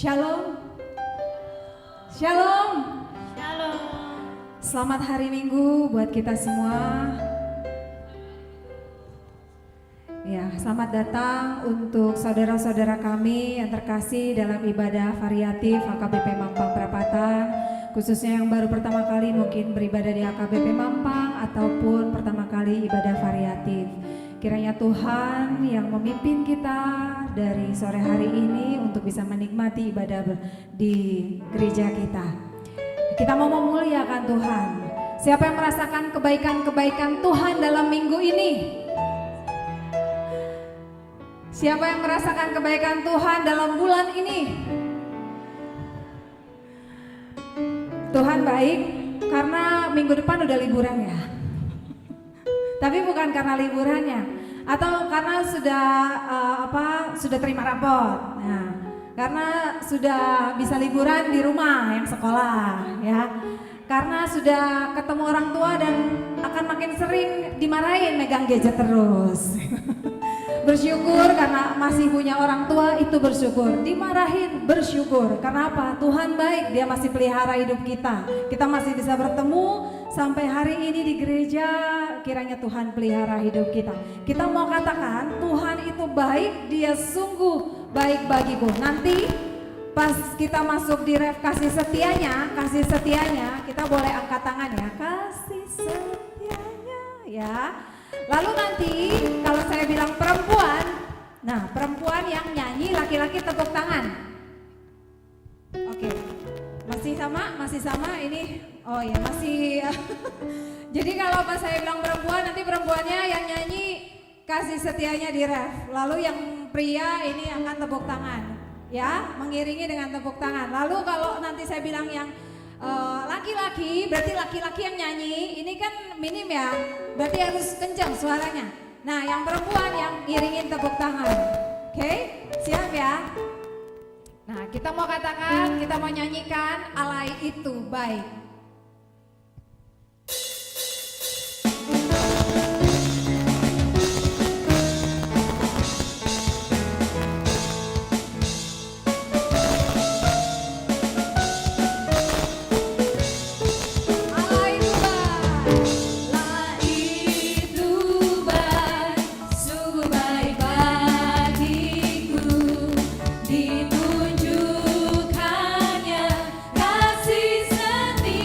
Shalom. Shalom. Shalom. Selamat hari Minggu buat kita semua. Ya, selamat datang untuk saudara-saudara kami yang terkasih dalam ibadah variatif AKBP Mampang Perapatan, khususnya yang baru pertama kali mungkin beribadah di AKBP Mampang ataupun pertama kali ibadah variatif. Kiranya Tuhan yang memimpin kita dari sore hari ini untuk bisa menikmati ibadah di gereja kita. Kita mau memuliakan Tuhan. Siapa yang merasakan kebaikan-kebaikan Tuhan dalam minggu ini? Siapa yang merasakan kebaikan Tuhan dalam bulan ini? Tuhan baik karena minggu depan udah liburan ya. Tapi bukan karena liburannya, atau karena sudah terima rapot. Nah, karena sudah bisa liburan di rumah yang sekolah, ya. Karena sudah ketemu orang tua dan akan makin sering dimarahin megang gadget terus. Bersyukur karena masih punya orang tua, itu bersyukur. Dimarahin bersyukur. Karena apa? Tuhan baik, Dia masih pelihara hidup kita. Kita masih bisa bertemu sampai hari ini di gereja. Kiranya Tuhan pelihara hidup kita. Kita mau katakan Tuhan itu baik, Dia sungguh baik bagiku. Nanti pas kita masuk di ref kasih setianya, kita boleh angkat tangan ya. Kasih setianya ya. Lalu nanti kalau saya bilang perempuan, nah perempuan yang nyanyi, laki-laki tepuk tangan. Oke, masih sama ini. Oh ya masih. Jadi kalau pas saya bilang perempuan, nanti perempuannya yang nyanyi kasih setianya di ref. Lalu yang pria ini akan tepuk tangan, ya mengiringi dengan tepuk tangan. Lalu kalau nanti saya bilang yang laki-laki, berarti laki-laki yang nyanyi, ini kan minim ya, berarti harus kencang suaranya. Nah yang perempuan yang iringin tepuk tangan. Oke, siap ya. Nah kita mau katakan, kita mau nyanyikan Allah itu baik. Ditunjukkannya kasih setia.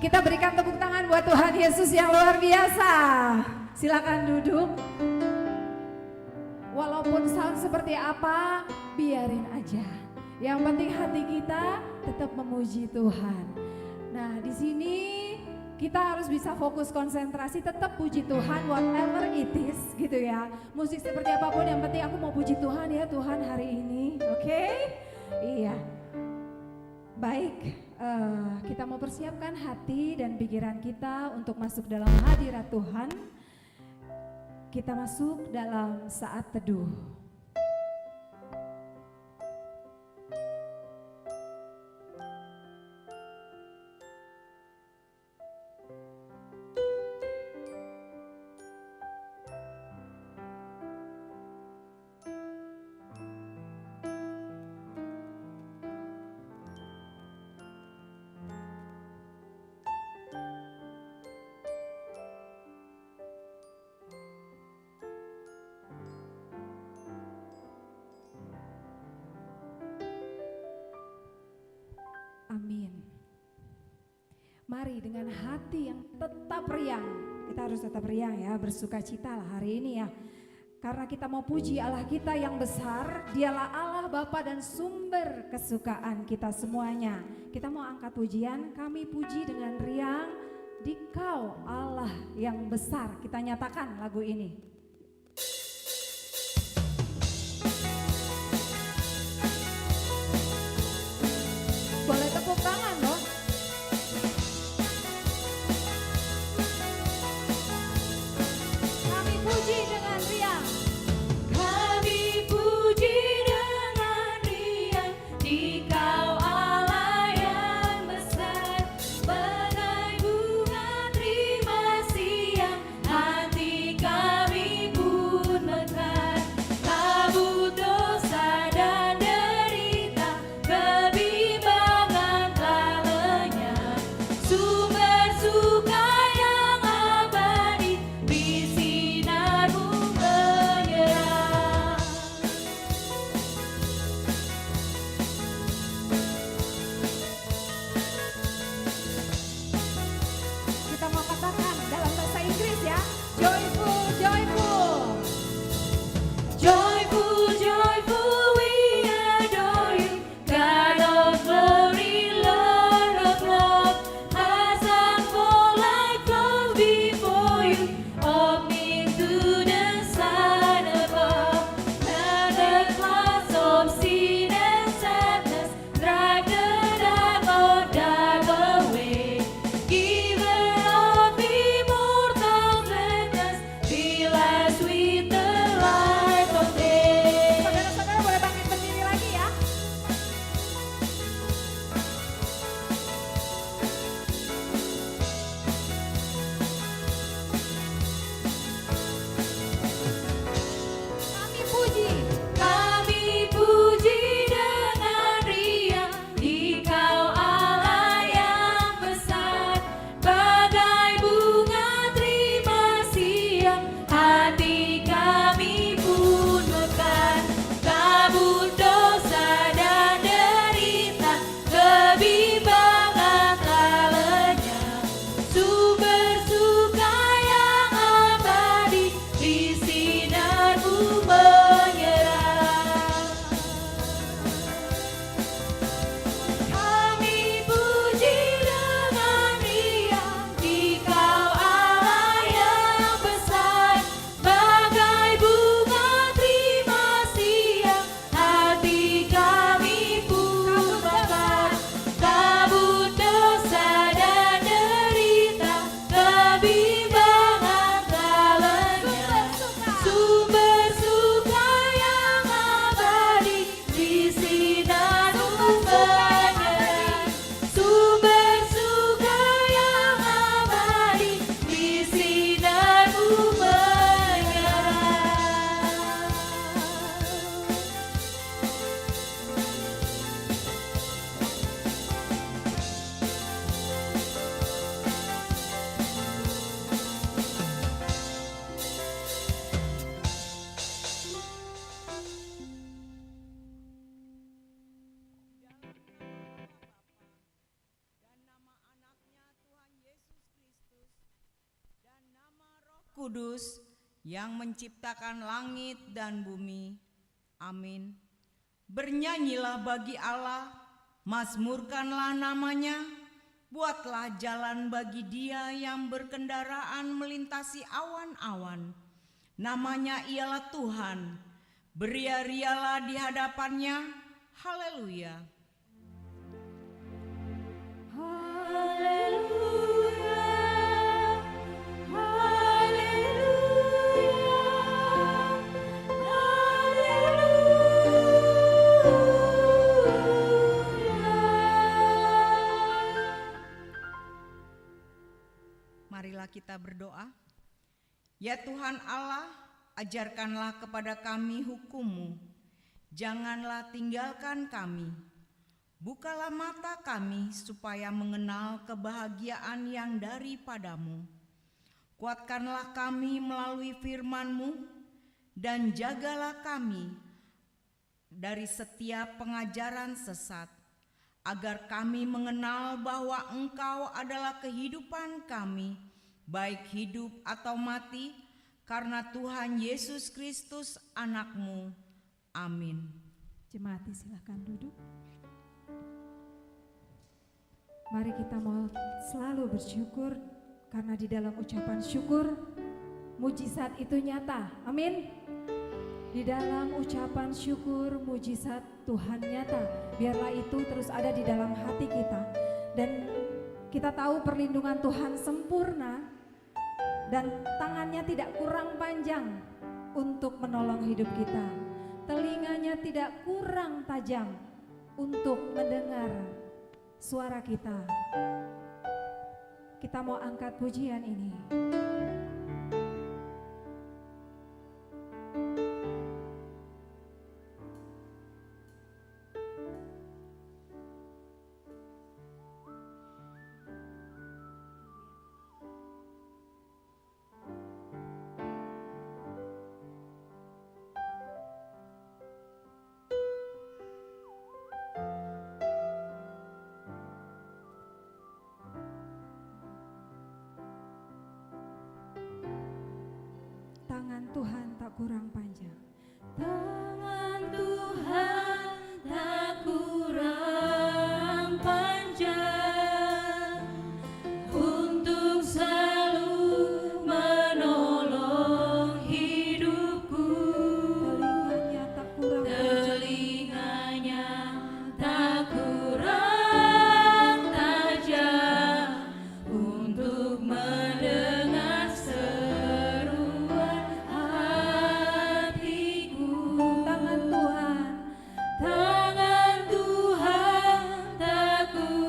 Kita berikan tepuk tangan buat Tuhan Yesus yang luar biasa. Silakan duduk. Walaupun sound seperti apa, biarin aja. Yang penting hati kita tetap memuji Tuhan. Nah, di sini kita harus bisa fokus konsentrasi, tetap puji Tuhan whatever it is gitu ya. Musik seperti apapun yang penting aku mau puji Tuhan ya Tuhan hari ini. Oke? Iya. Baik, kita mau persiapkan hati dan pikiran kita untuk masuk dalam hadirat Tuhan. Kita masuk dalam saat teduh. Amin. Mari dengan hati yang tetap riang, kita harus tetap riang ya, bersuka cita lah hari ini ya. Karena kita mau puji Allah kita yang besar, dialah Allah Bapa dan sumber kesukaan kita semuanya. Kita mau angkat pujian, kami puji dengan riang, Dikau Allah yang besar. Kita nyatakan lagu ini. Boleh tepuk tangan dong. Kami puji dengan riang. Kami puji dengan riang, Dikau Allah yang besar. Bagai bunga terima siang, hati kami Kudus yang menciptakan langit dan bumi. Amin. Bernyanyilah bagi Allah, mazmurkanlah namanya, buatlah jalan bagi Dia yang berkendaraan melintasi awan-awan. Namanya ialah Tuhan, beria-rialah di hadapannya. Haleluya. Haleluya, Marilah kita berdoa. Ya Tuhan Allah, ajarkanlah kepada kami hukum-Mu. Janganlah tinggalkan kami. Bukalah mata kami supaya mengenal kebahagiaan yang daripadamu. Kuatkanlah kami melalui firman-Mu dan jagalah kami dari setiap pengajaran sesat, agar kami mengenal bahwa Engkau adalah kehidupan kami, baik hidup atau mati, karena Tuhan Yesus Kristus anak-Mu. Amin. Jemaati silahkan duduk. Mari kita mau selalu bersyukur, karena di dalam ucapan syukur mujizat itu nyata. Amin. Di dalam ucapan syukur mujizat Tuhan nyata. Biarlah itu terus ada di dalam hati kita. Dan kita tahu perlindungan Tuhan sempurna dan tangannya tidak kurang panjang untuk menolong hidup kita. Telinganya tidak kurang tajam untuk mendengar suara kita. Kita mau angkat pujian ini. Tangan Tuhan tak kurang panjang. tangan Tuhan tak kurang panjang untuk selalu menolong hidupku. Telinganya tak kurang panjang. Telinganya tak kurang tajam untuk mendengar seruan hatiku. Tangan Tuhan Tangan Tuhan tak kurang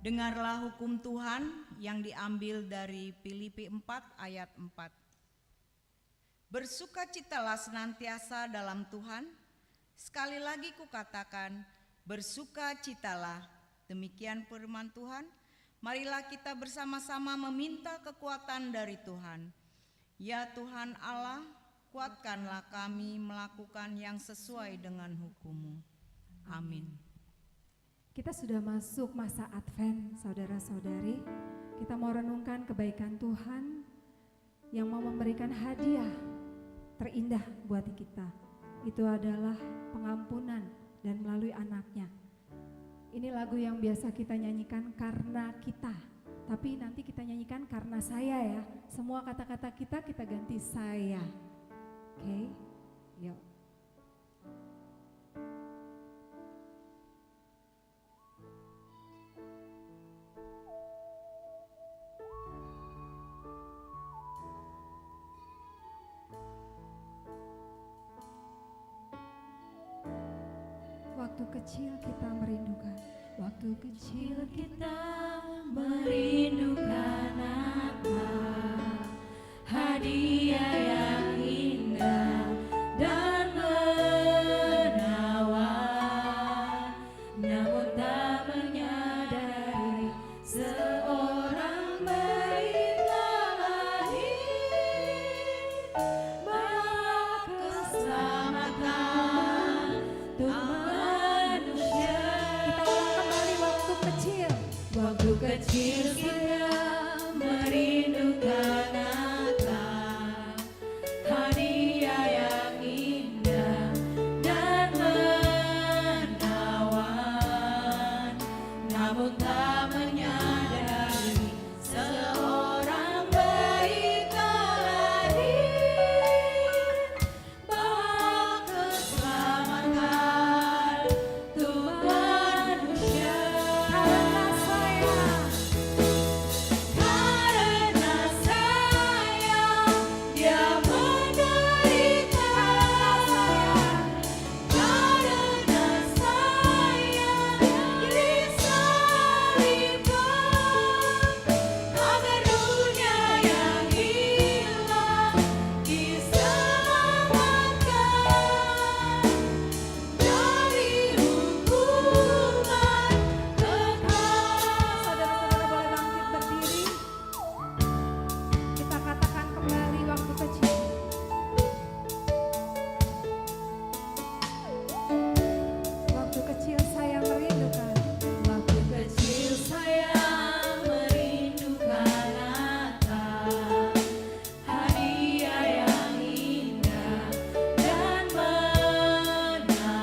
Dengarlah hukum Tuhan yang diambil dari Filipi 4 ayat 4. Bersukacitalah senantiasa dalam Tuhan. Sekali lagi kukatakan, bersukacitalah. Demikian firman Tuhan. Marilah kita bersama-sama meminta kekuatan dari Tuhan. Ya Tuhan Allah, kuatkanlah kami melakukan yang sesuai dengan hukum-Mu. Amin. Kita sudah masuk masa Advent, saudara-saudari. Kita mau renungkan kebaikan Tuhan yang mau memberikan hadiah terindah buat kita. Itu adalah pengampunan dan melalui anaknya. Ini lagu yang biasa kita nyanyikan karena kita. Tapi nanti kita nyanyikan karena saya ya. Semua kata-kata kita ganti saya. Oke, yuk. Waktu kecil kita merindukan, waktu kecil Kita merindukan apa hadiah yang indah dan menawan, namun tak menyadari seorang bayi telah lahir, bawa keselamatan untuk manusia. kita ulang kembali waktu kecil. Waktu kecil saya merindukan Natal, hadiah yang indah dan menawan, namun tak menyadari seorang bayi telah lahir, bawa keselamatan untuk manusia. Saudara-saudara boleh bangkit berdiri. Kita katakan kembali waktu kecil. Waktu kecil saya merindukan. Waktu Kecil saya merindukan Natal, hadiah yang indah dan menawan,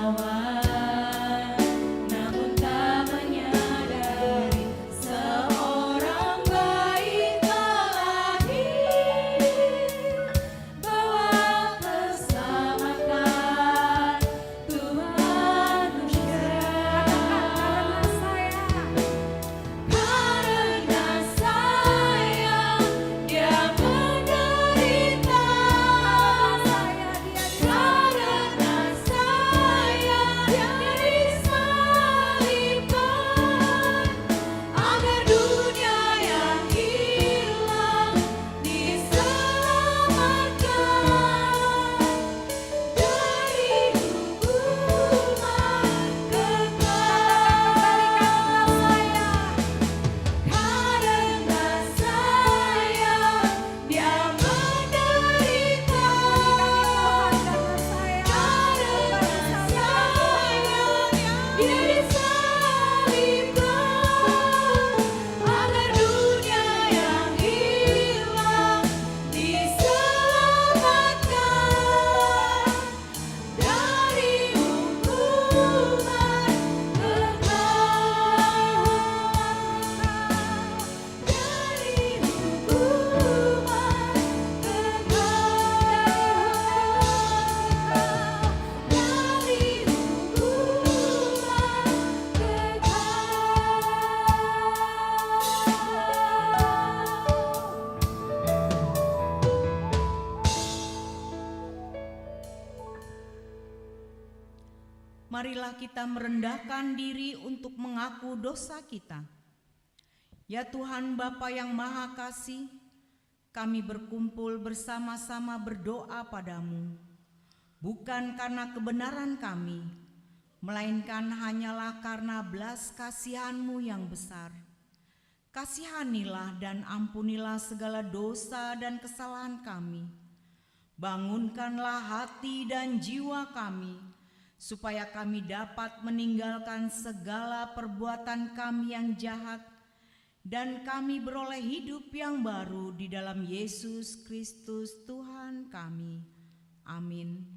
namun tak menyadari seorang bayi telah lahir, bawa keselamatan untuk manusia. karena saya Karena saya dia menderita, karena saya dia disalibkan, agar dunia yang hilang diselamatkan dari hukuman kekal. Karena saya dia menderita, karena saya dia disalibkan, agar dunia yang hilang diselamatkan dari hukuman kekal. Dari hukuman kekal. Dari Marilah kita merendahkan diri untuk mengaku dosa kita. Ya Tuhan Bapa yang Maha Kasih, kami berkumpul bersama-sama berdoa padamu, bukan karena kebenaran kami, melainkan hanyalah karena belas kasihan-Mu yang besar. Kasihanilah dan ampunilah segala dosa dan kesalahan kami. Bangunkanlah hati dan jiwa kami, supaya kami dapat meninggalkan segala perbuatan kami yang jahat, dan kami beroleh hidup yang baru di dalam Yesus Kristus Tuhan kami. Amin.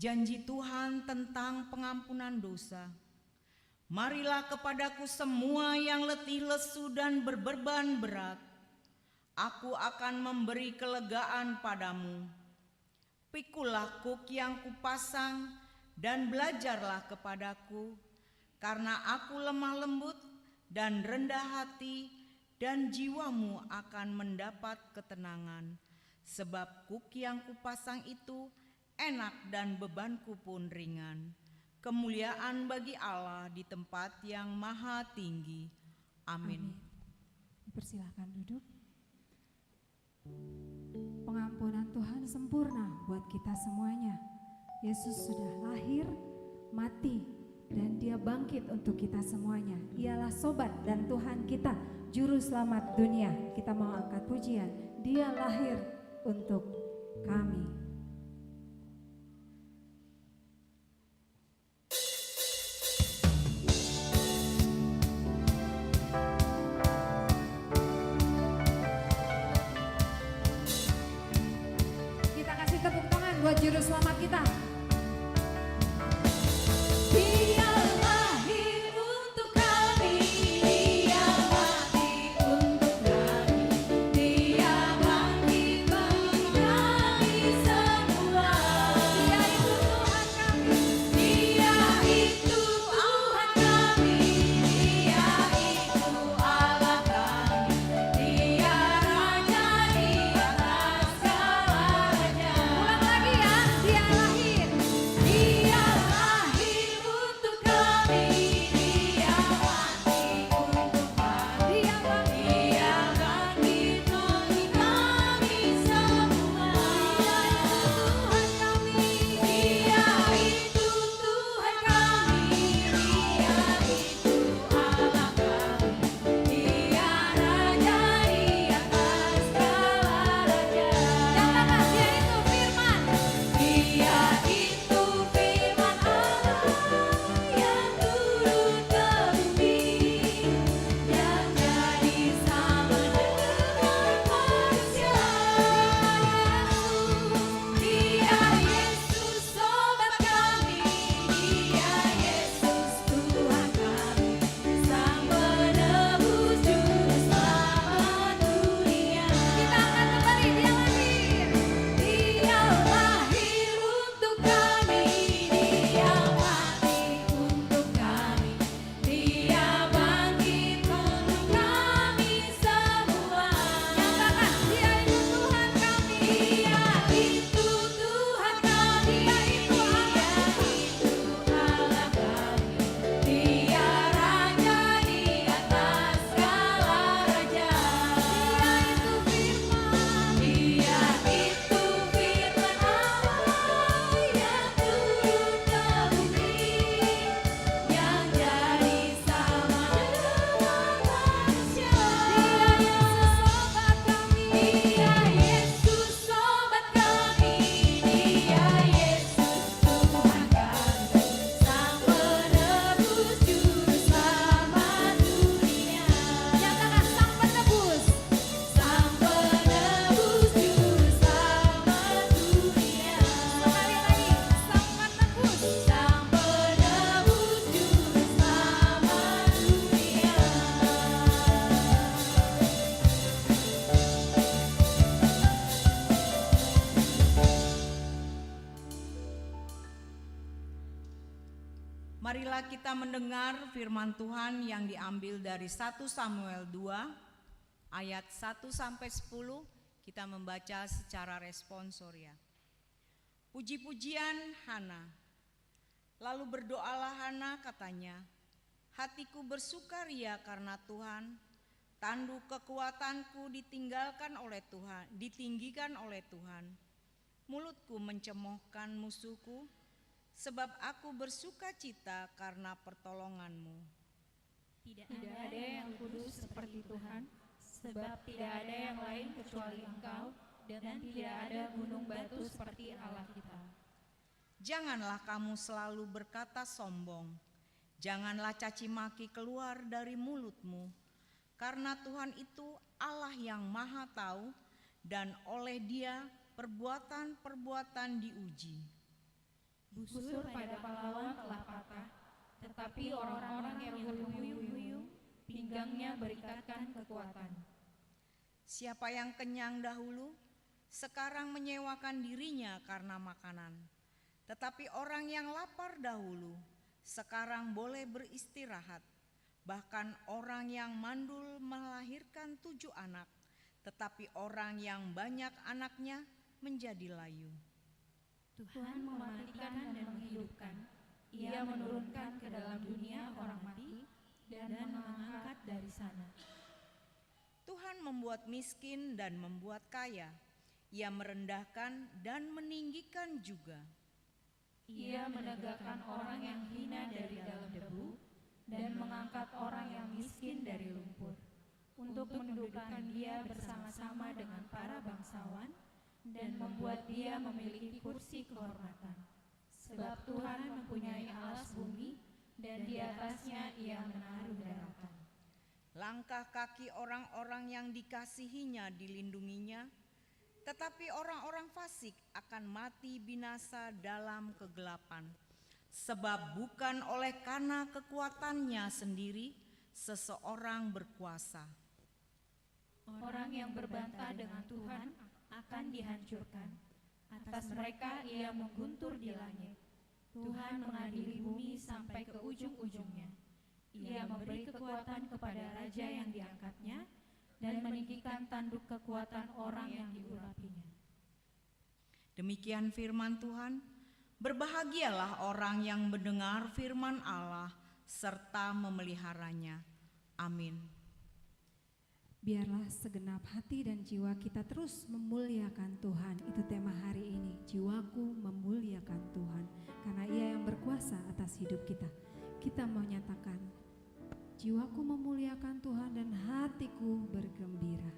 Janji Tuhan tentang pengampunan dosa. Marilah kepadaku semua yang letih lesu dan berbeban berat. Aku akan memberi kelegaan padamu. Pikulah kuk yang kupasang dan belajarlah kepadaku, karena aku lemah lembut dan rendah hati, dan jiwamu akan mendapat ketenangan. Sebab kuk yang kupasang itu enak dan bebanku pun ringan. Kemuliaan bagi Allah di tempat yang maha tinggi. Amin. Persilahkan duduk. Pengampunan Tuhan sempurna buat kita semuanya. Yesus sudah lahir, mati, dan Dia bangkit untuk kita semuanya. Ialah sobat dan Tuhan kita, Juru Selamat dunia. Kita mau angkat pujian. Dia lahir untuk kami. Buat Juru Selamat kita. Dia lahir untuk kami, Dia mati untuk kami, Dia bangkit bagi kami semua. Dia itu Tuhan kami, Dia itu Tuhan kami, Dia itu Allah kami, Dia Raja di atas segala raja. Ulang lagi ya, Dia lahir. Marilah kita mendengar firman Tuhan yang diambil dari 1 Samuel 2 ayat 1 sampai 10. Kita membaca secara responsoria. Puji-pujian Hana. Lalu berdoalah Hana, katanya, hatiku bersukaria karena Tuhan, tanduk kekuatanku ditinggikan oleh Tuhan. Mulutku mencemoohkan musuhku, sebab aku bersuka cita karena pertolonganmu. Tidak ada yang kudus seperti Tuhan, sebab tidak ada yang lain kecuali Engkau, dan tidak ada gunung batu seperti Allah kita. Janganlah kamu selalu berkata sombong, janganlah caci maki keluar dari mulutmu, karena Tuhan itu Allah yang maha tahu, dan oleh Dia perbuatan-perbuatan diuji. Busur pada pahlawan telah patah, tetapi orang-orang yang berhuyung-huyung, pinggangnya berikatkan kekuatan. Siapa yang kenyang dahulu, sekarang menyewakan dirinya karena makanan. Tetapi orang yang lapar dahulu, sekarang boleh beristirahat. Bahkan orang yang mandul melahirkan 7 anak, tetapi orang yang banyak anaknya menjadi layu. Tuhan mematikan dan menghidupkan. Ia menurunkan ke dalam dunia orang mati dan mengangkat dari sana. Tuhan membuat miskin dan membuat kaya. Ia merendahkan dan meninggikan juga. Ia menegakkan orang yang hina dari dalam debu dan mengangkat orang yang miskin dari lumpur, untuk mendudukkan dia bersama-sama dengan para bangsawan dan membuat dia memiliki kursi kehormatan. Sebab Tuhan mempunyai alas bumi dan di atasnya ia menaruh daratan. Langkah kaki orang-orang yang dikasihinya dilindunginya, tetapi orang-orang fasik akan mati binasa dalam kegelapan. Sebab bukan oleh karena kekuatannya sendiri seseorang berkuasa. Orang yang berbantah dengan Tuhan akan dihancurkan. Atas mereka ia mengguntur di langit. Tuhan mengadili bumi sampai ke ujung-ujungnya. Ia memberi kekuatan kepada raja yang diangkatnya dan meninggikan tanduk kekuatan orang yang diurapinya. Demikian firman Tuhan. Berbahagialah orang yang mendengar firman Allah serta memeliharanya. Amin. Biarlah segenap hati dan jiwa kita terus memuliakan Tuhan. Itu tema hari ini, jiwaku memuliakan Tuhan. Karena Ia yang berkuasa atas hidup kita. Kita mau nyatakan, jiwaku memuliakan Tuhan dan hatiku bergembira.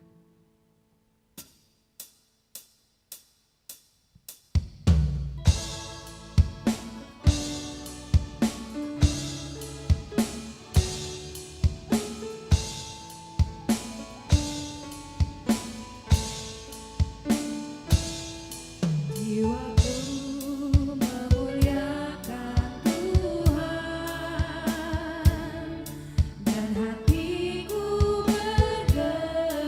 Dan hatiku bergerak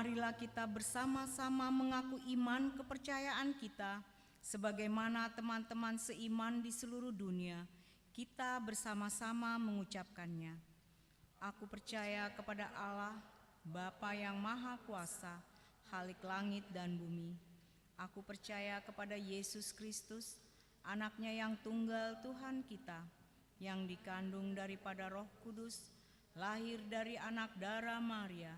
Marilah kita bersama-sama mengaku iman kepercayaan kita sebagaimana teman-teman seiman di seluruh dunia. Kita bersama-sama mengucapkannya. Aku percaya kepada Allah, Bapa yang Maha Kuasa, Khalik langit dan bumi. Aku percaya kepada Yesus Kristus, Anaknya yang tunggal Tuhan kita, yang dikandung daripada Roh Kudus, lahir dari anak darah Maria,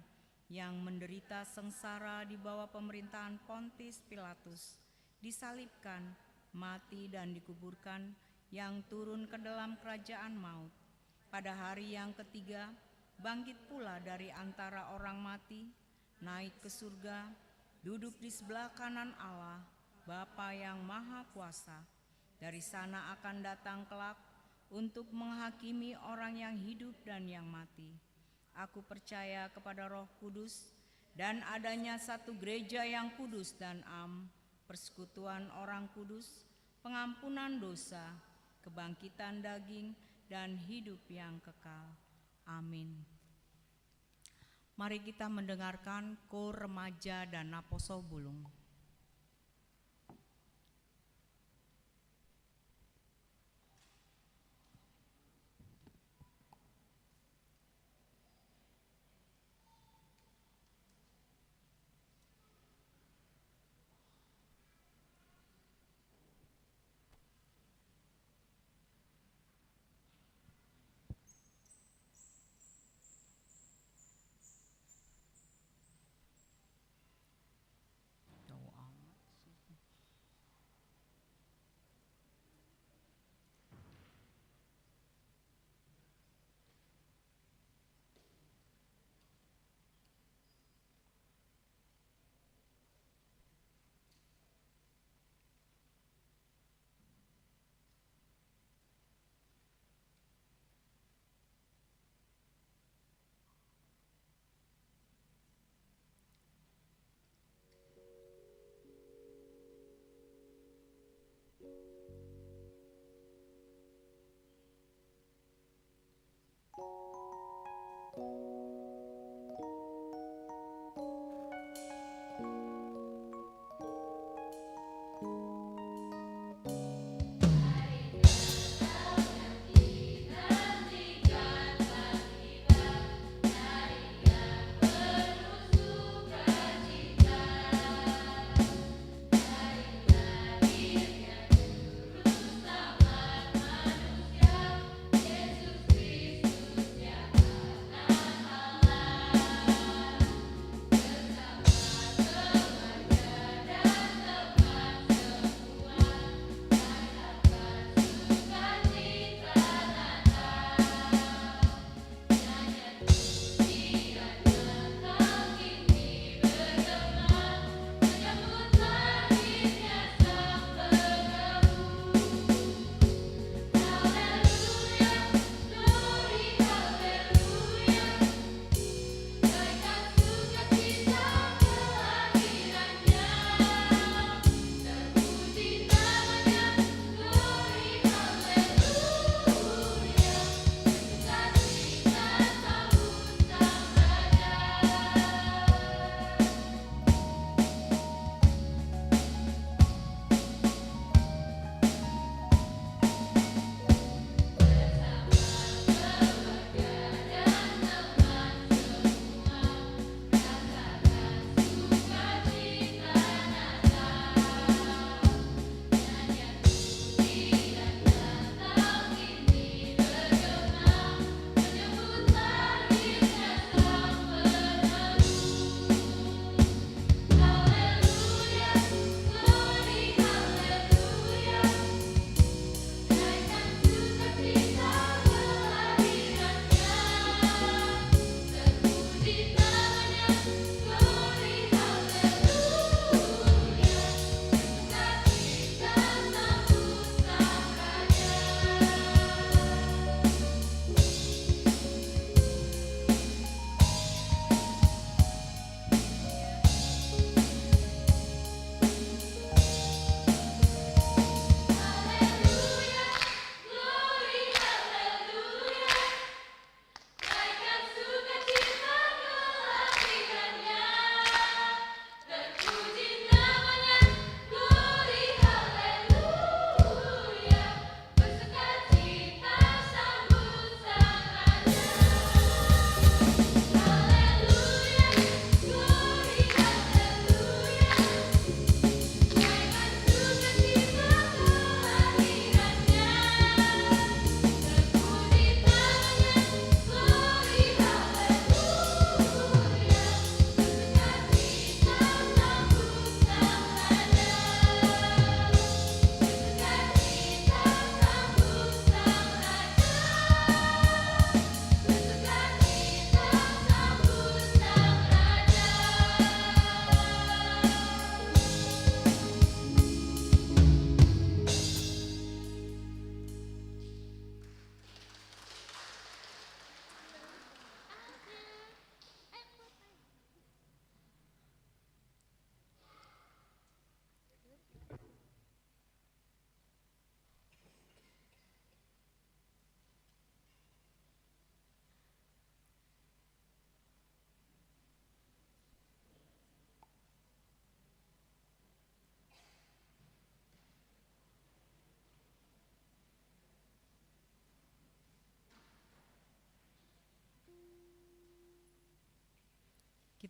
yang menderita sengsara di bawah pemerintahan Pontius Pilatus, disalibkan, mati dan dikuburkan, yang turun ke dalam kerajaan maut. Pada hari yang ketiga, bangkit pula dari antara orang mati, naik ke surga, duduk di sebelah kanan Allah, Bapa yang Maha Kuasa. Dari sana akan datang kelak untuk menghakimi orang yang hidup dan yang mati. Aku percaya kepada Roh Kudus dan adanya satu gereja yang kudus dan am, persekutuan orang kudus, pengampunan dosa, kebangkitan daging, dan hidup yang kekal. Amin. Mari kita mendengarkan Kor Remaja dan Naposo Bulung.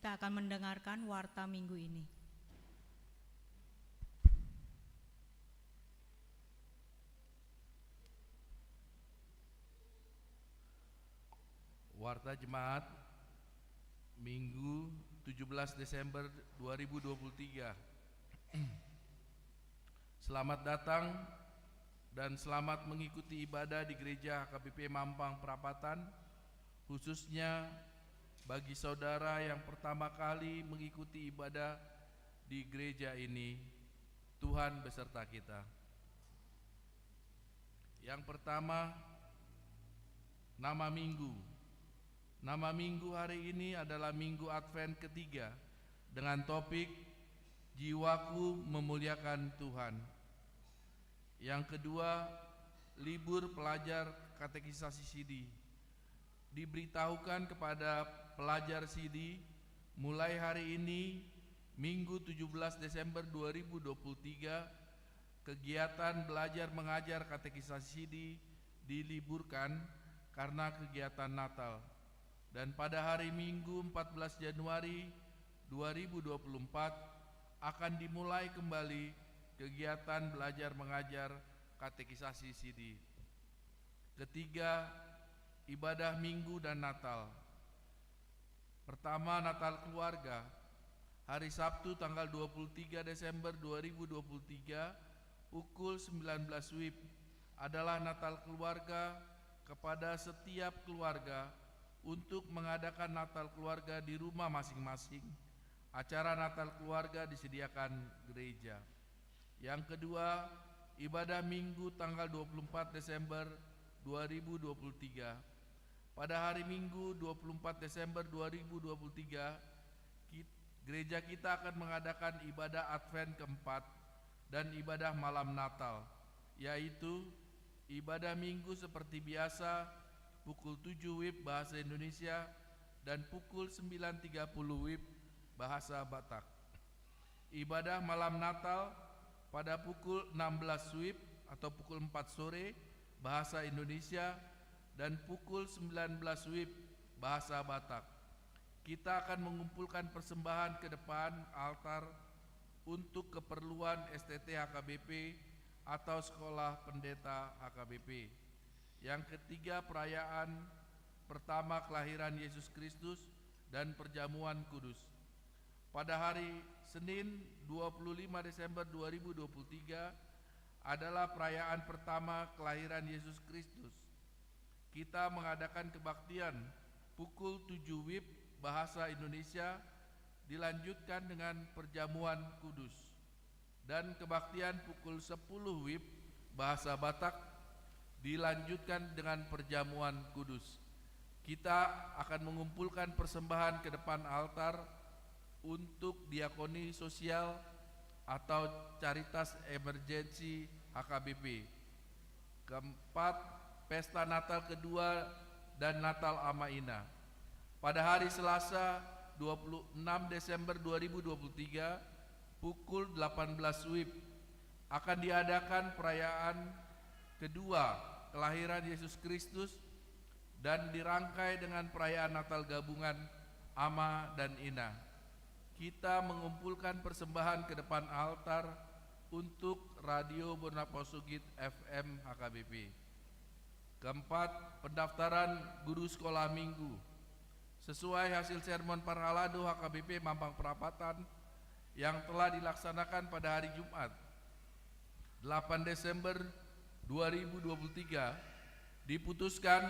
Kita akan mendengarkan warta minggu ini. Warta Jemaat Minggu 17 Desember 2023. Selamat datang dan selamat mengikuti ibadah di Gereja HKBP Mampang Perapatan, khususnya bagi saudara yang pertama kali mengikuti ibadah di gereja ini. Tuhan beserta kita. Yang pertama, nama minggu. Nama minggu hari ini adalah Minggu Advent ketiga dengan topik Jiwaku Memuliakan Tuhan. Yang kedua, libur pelajar katekisasi CD. Diberitahukan kepada pelajar CD mulai hari ini Minggu 17 Desember 2023 kegiatan belajar mengajar katekisasi CD diliburkan karena kegiatan Natal. Dan pada hari Minggu 14 Januari 2024 akan dimulai kembali kegiatan belajar mengajar katekisasi CD. Ketiga, ibadah Minggu dan Natal. Pertama, Natal keluarga. Hari Sabtu tanggal 23 Desember 2023 pukul 19 WIB adalah Natal keluarga kepada setiap keluarga untuk mengadakan Natal keluarga di rumah masing-masing. Acara Natal keluarga disediakan gereja. Yang kedua, ibadah Minggu tanggal 24 Desember 2023. Pada hari Minggu 24 Desember 2023, gereja kita akan mengadakan ibadah Advent keempat dan ibadah malam Natal, yaitu ibadah Minggu seperti biasa pukul 7 WIB bahasa Indonesia dan pukul 9.30 WIB bahasa Batak. Ibadah malam Natal pada pukul 16 WIB atau pukul 4 sore bahasa Indonesia dan pukul 19 WIB bahasa Batak. Kita akan mengumpulkan persembahan ke depan altar untuk keperluan STT HKBP atau Sekolah Pendeta HKBP. Yang ketiga, perayaan pertama kelahiran Yesus Kristus dan perjamuan kudus. Pada hari Senin 25 Desember 2023 adalah perayaan pertama kelahiran Yesus Kristus. Kita mengadakan kebaktian pukul 7 WIB bahasa Indonesia dilanjutkan dengan perjamuan kudus, dan kebaktian pukul 10 WIB bahasa Batak dilanjutkan dengan perjamuan kudus. Kita akan mengumpulkan persembahan ke depan altar untuk diakoni sosial atau caritas emergensi HKBP. Keempat, pesta Natal kedua dan Natal Amaina. Pada hari Selasa 26 Desember 2023 pukul 18 WIB akan diadakan perayaan kedua kelahiran Yesus Kristus dan dirangkai dengan perayaan Natal gabungan Ama dan Ina. Kita mengumpulkan persembahan ke depan altar untuk Radio Bonaposugit FM HKBP. Keempat, pendaftaran guru sekolah minggu. Sesuai hasil sermon Parhalado HKBP Mampang Perapatan yang telah dilaksanakan pada hari Jumat 8 Desember 2023, diputuskan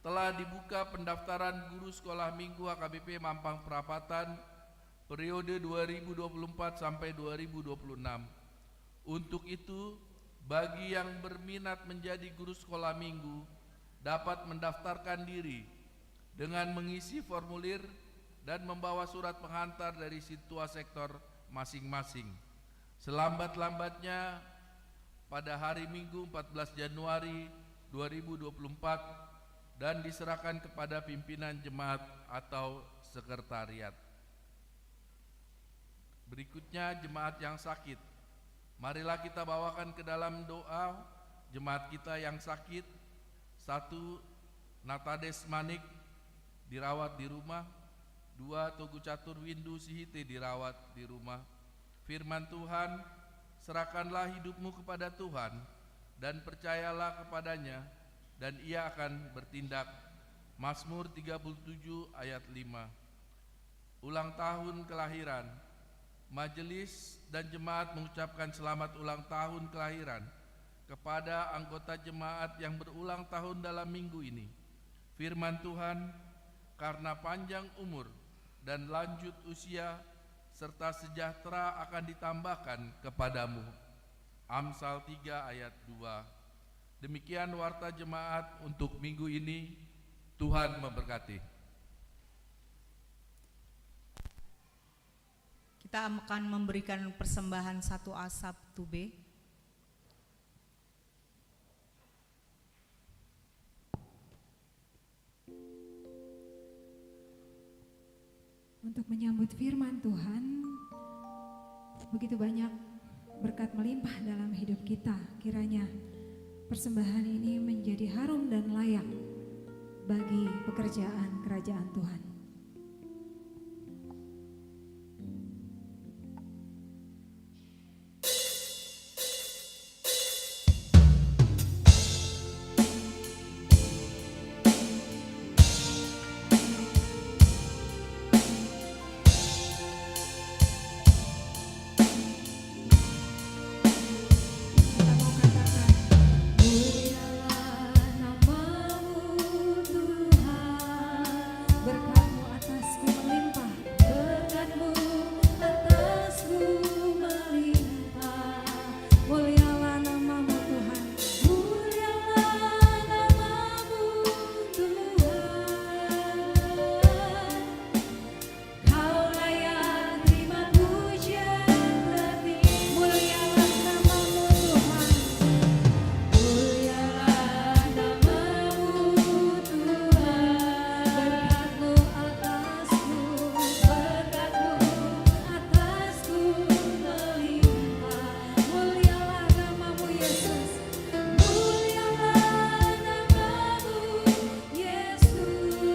telah dibuka pendaftaran guru sekolah minggu HKBP Mampang Perapatan periode 2024 sampai 2026. Untuk itu, bagi yang berminat menjadi guru sekolah minggu dapat mendaftarkan diri dengan mengisi formulir dan membawa surat pengantar dari situa sektor masing-masing. Selambat-lambatnya pada hari Minggu 14 Januari 2024 dan diserahkan kepada pimpinan jemaat atau sekretariat. Berikutnya, jemaat yang sakit. Marilah kita bawakan ke dalam doa jemaat kita yang sakit. 1. Natades Manik dirawat di rumah. 2 Togu Catur Windu Sihite dirawat di rumah. Firman Tuhan, serahkanlah hidupmu kepada Tuhan dan percayalah kepadanya dan ia akan bertindak. Mazmur 37 ayat 5. Ulang tahun kelahiran. Majelis dan jemaat mengucapkan selamat ulang tahun kelahiran kepada anggota jemaat yang berulang tahun dalam minggu ini. Firman Tuhan, karena panjang umur dan lanjut usia serta sejahtera akan ditambahkan kepadamu. Amsal 3 ayat 2. Demikian warta jemaat untuk minggu ini. Tuhan memberkati. Kita akan memberikan persembahan satu asap tube. Untuk menyambut firman Tuhan, begitu banyak berkat melimpah dalam hidup kita. Kiranya persembahan ini menjadi harum dan layak bagi pekerjaan kerajaan Tuhan. Kita mau katakan, mulialah namamu Tuhan, berkat-Mu atasku melimpah, berkat-Mu atasku melimpah. Mulialah namamu Tuhan, mulialah namamu Tuhan. Kau layak terima pujian hati. Mulialah namamu Tuhan, mulialah namamu Tuhan. Berkat-Mu atasku, berkat-Mu atasku melimpah. Mulialah namamu Yesus, mulialah namamu Yesus.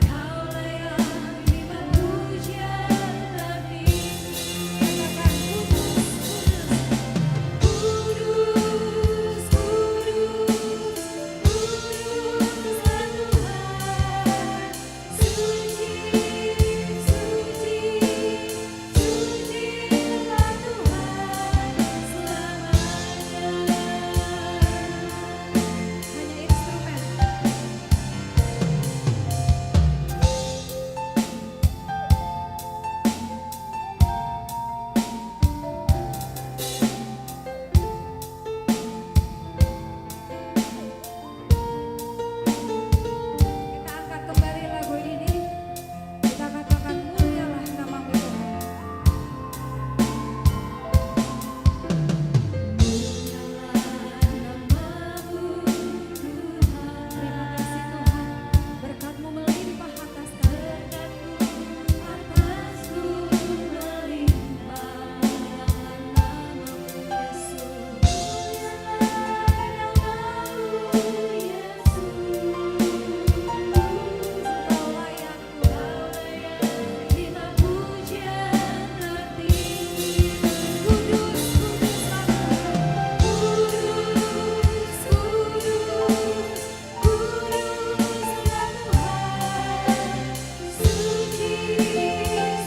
Kau layak terima pujian hati. Katakan kudus, kudus, kuduslah Tuhan. Suci, suci, sucilah Tuhan selamanya. Hanya instrumen. Kita angkat kembali lagu ini. Kita katakan mulialah namamu Tuhan. Mulialah namamu Tuhan. Terima kasih Tuhan, berkat-Mu melimpah atas kami. Atasku melimpah. Namamu Yesus. Mulialah namamu Yesus. Kau layak terima pujian hati. Kudus, kuduslah Tuhan. Kudus, kudus, kuduslah Tuhan. Suci, suci,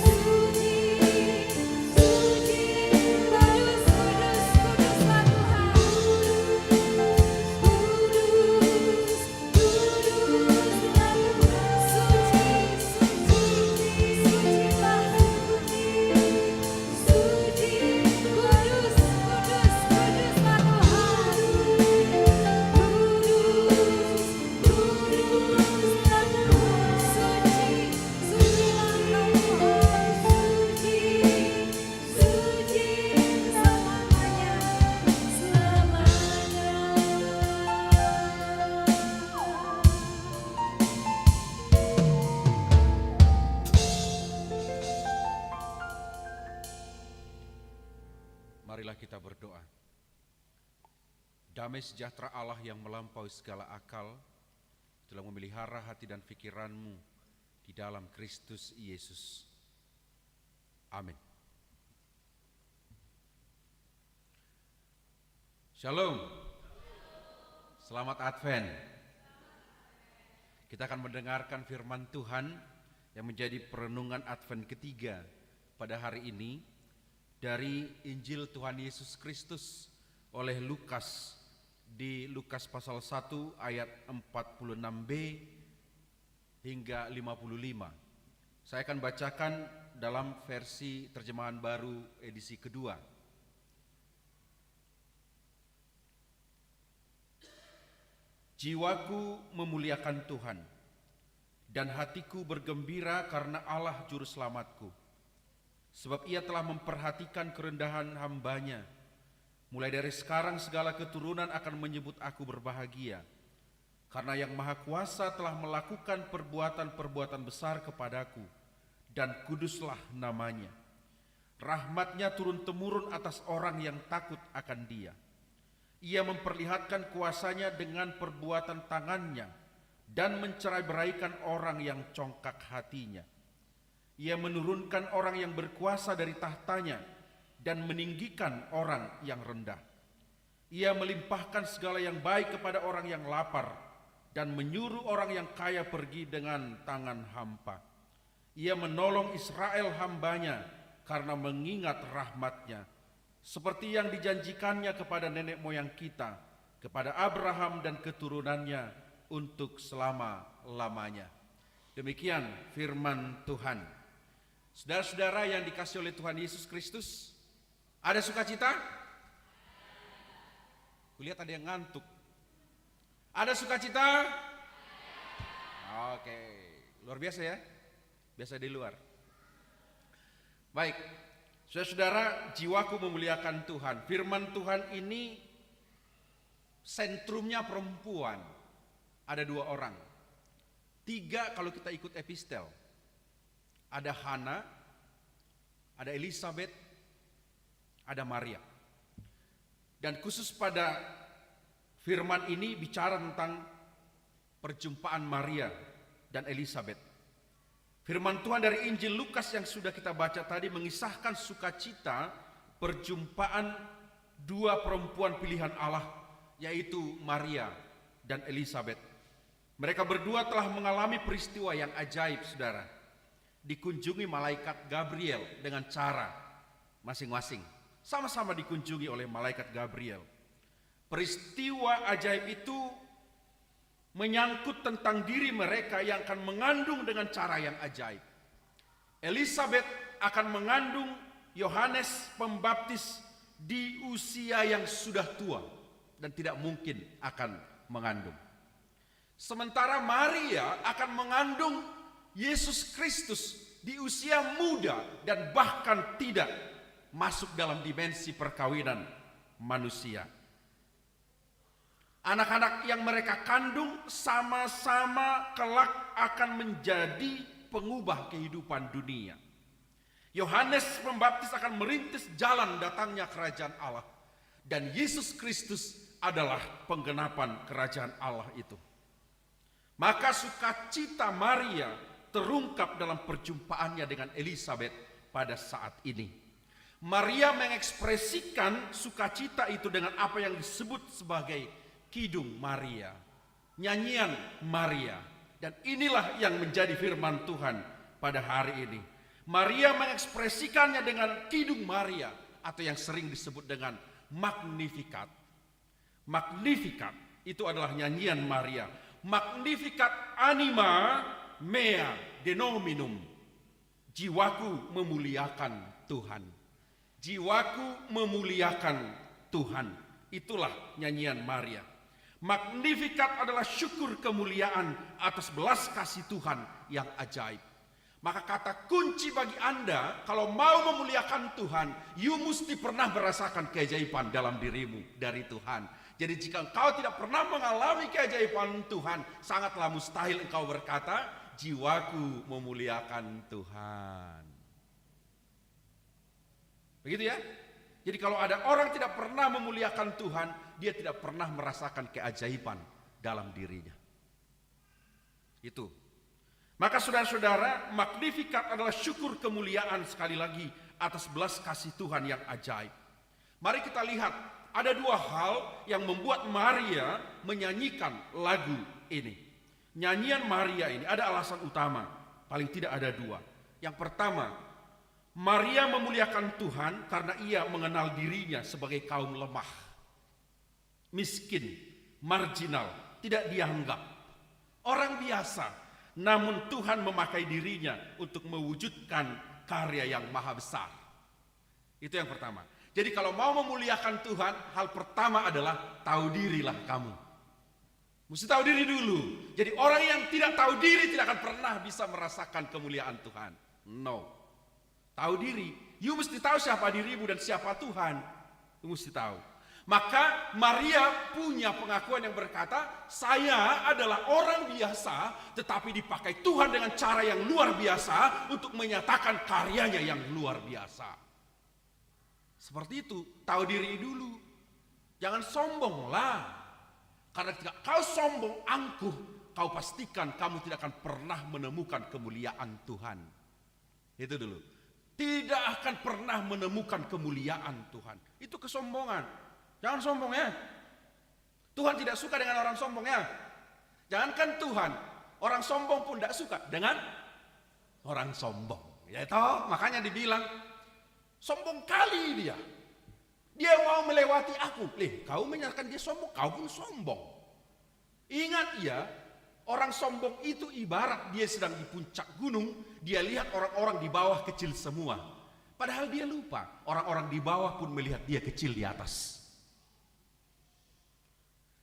suci, kudus, kudus, kuduslah Tuhan. Kudus, kuduslah Tuhan. Suci, suci, sucilah Tuhan. Suci, kudus, kudus, kuduslah Tuhan. Kudus, kuduslah Tuhan. Suci, sucilah Tuhan. Suci, suci selamanya, Marilah kita berdoa. Damai sejahtera Allah yang melampaui segala akal telah memelihara hati dan pikiranmu di dalam Kristus Yesus. Amin. Shalom. Selamat Advent. Kita akan mendengarkan firman Tuhan yang menjadi perenungan Advent ketiga pada hari ini dari Injil Tuhan Yesus Kristus oleh Lukas di Lukas pasal 1 ayat 46b hingga 55. Saya akan bacakan dalam versi terjemahan baru edisi kedua. Jiwaku memuliakan Tuhan, dan hatiku bergembira karena Allah Juru Selamatku. Sebab Ia telah memperhatikan kerendahan hamba-Nya. Mulai dari sekarang segala keturunan akan menyebut aku berbahagia, karena Yang Maha Kuasa telah melakukan perbuatan-perbuatan besar kepadaku, dan kuduslah namanya. Rahmat-Nya turun-temurun atas orang yang takut akan Dia. Ia memperlihatkan kuasanya dengan perbuatan tangannya dan mencerai-beraikan orang yang congkak hatinya. Ia menurunkan orang yang berkuasa dari tahtanya dan meninggikan orang yang rendah. Ia melimpahkan segala yang baik kepada orang yang lapar dan menyuruh orang yang kaya pergi dengan tangan hampa. Ia menolong Israel hamba-Nya karena mengingat rahmat-Nya, seperti yang dijanjikannya kepada nenek moyang kita, kepada Abraham dan keturunannya untuk selama-lamanya. Demikian firman Tuhan. Saudara-saudara yang dikasihi oleh Tuhan Yesus Kristus, ada sukacita? Kulihat ada yang ngantuk. Ada sukacita? Oke, luar biasa ya. Biasa di luar. Baik, saudara-saudara, jiwaku memuliakan Tuhan. Firman Tuhan ini sentrumnya perempuan. Ada 2 orang. 3 kalau kita ikut epistel. Ada Hana, ada Elisabeth, ada Maria. Dan khusus pada firman ini bicara tentang perjumpaan Maria dan Elisabeth. Firman Tuhan dari Injil Lukas yang sudah kita baca tadi mengisahkan sukacita perjumpaan 2 perempuan pilihan Allah, yaitu Maria dan Elisabeth. Mereka berdua telah mengalami peristiwa yang ajaib, saudara. Dikunjungi malaikat Gabriel dengan cara masing-masing. Sama-sama dikunjungi oleh malaikat Gabriel. Peristiwa ajaib itu menyangkut tentang diri mereka yang akan mengandung dengan cara yang ajaib. Elisabeth akan mengandung Yohanes Pembaptis di usia yang sudah tua dan tidak mungkin akan mengandung. Sementara Maria akan mengandung Yesus Kristus di usia muda dan bahkan tidak masuk dalam dimensi perkawinan manusia. Anak-anak yang mereka kandung sama-sama kelak akan menjadi pengubah kehidupan dunia. Yohanes Pembaptis akan merintis jalan datangnya kerajaan Allah. Dan Yesus Kristus adalah penggenapan kerajaan Allah itu. Maka sukacita Maria terungkap dalam perjumpaannya dengan Elisabeth pada saat ini. Maria mengekspresikan sukacita itu dengan apa yang disebut sebagai Kidung Maria, nyanyian Maria. Dan inilah yang menjadi firman Tuhan pada hari ini. Maria mengekspresikannya dengan Kidung Maria, atau yang sering disebut dengan Magnificat. Magnificat itu adalah nyanyian Maria. Magnificat anima mea denominum. Jiwaku memuliakan Tuhan. Jiwaku memuliakan Tuhan. Itulah nyanyian Maria. Magnificat adalah syukur kemuliaan atas belas kasih Tuhan yang ajaib. Maka kata kunci bagi Anda kalau mau memuliakan Tuhan, you mesti pernah merasakan keajaiban dalam dirimu dari Tuhan. Jadi jika engkau tidak pernah mengalami keajaiban Tuhan, sangatlah mustahil engkau berkata, jiwaku memuliakan Tuhan. Begitu ya? Jadi kalau ada orang tidak pernah memuliakan Tuhan, dia tidak pernah merasakan keajaiban dalam dirinya. Itu. Maka saudara-saudara, Magnificat adalah syukur kemuliaan sekali lagi atas belas kasih Tuhan yang ajaib. Mari kita lihat, ada dua hal yang membuat Maria menyanyikan lagu ini. Nyanyian Maria ini ada alasan utama, paling tidak ada dua. Yang pertama, Maria memuliakan Tuhan karena ia mengenal dirinya sebagai kaum lemah, miskin, marginal, tidak dianggap, orang biasa. Namun Tuhan memakai dirinya untuk mewujudkan karya yang maha besar. Itu yang pertama. Jadi kalau mau memuliakan Tuhan, hal pertama adalah tahu dirilah kamu. Mesti tahu diri dulu. Jadi orang yang tidak tahu diri tidak akan pernah bisa merasakan kemuliaan Tuhan. No. Tahu diri. You mesti tahu siapa dirimu dan siapa Tuhan. You mesti tahu. Maka Maria punya pengakuan yang berkata, saya adalah orang biasa tetapi dipakai Tuhan dengan cara yang luar biasa untuk menyatakan karyanya yang luar biasa. Seperti itu, tahu diri dulu. Jangan sombonglah. Karena jika kau sombong, angkuh, kau pastikan kamu tidak akan pernah menemukan kemuliaan Tuhan. Itu dulu. Tidak akan pernah menemukan kemuliaan Tuhan. Itu kesombongan. Jangan sombong ya. Tuhan tidak suka dengan orang sombong ya. Jangankan Tuhan, orang sombong pun tidak suka dengan orang sombong. Ya toh, makanya dibilang sombong kali dia. Dia mau melewati aku. Kau menyatakan dia sombong, kau pun sombong. Ingat ya, orang sombong itu ibarat dia sedang di puncak gunung, dia lihat orang-orang di bawah kecil semua. Padahal dia lupa, orang-orang di bawah pun melihat dia kecil di atas.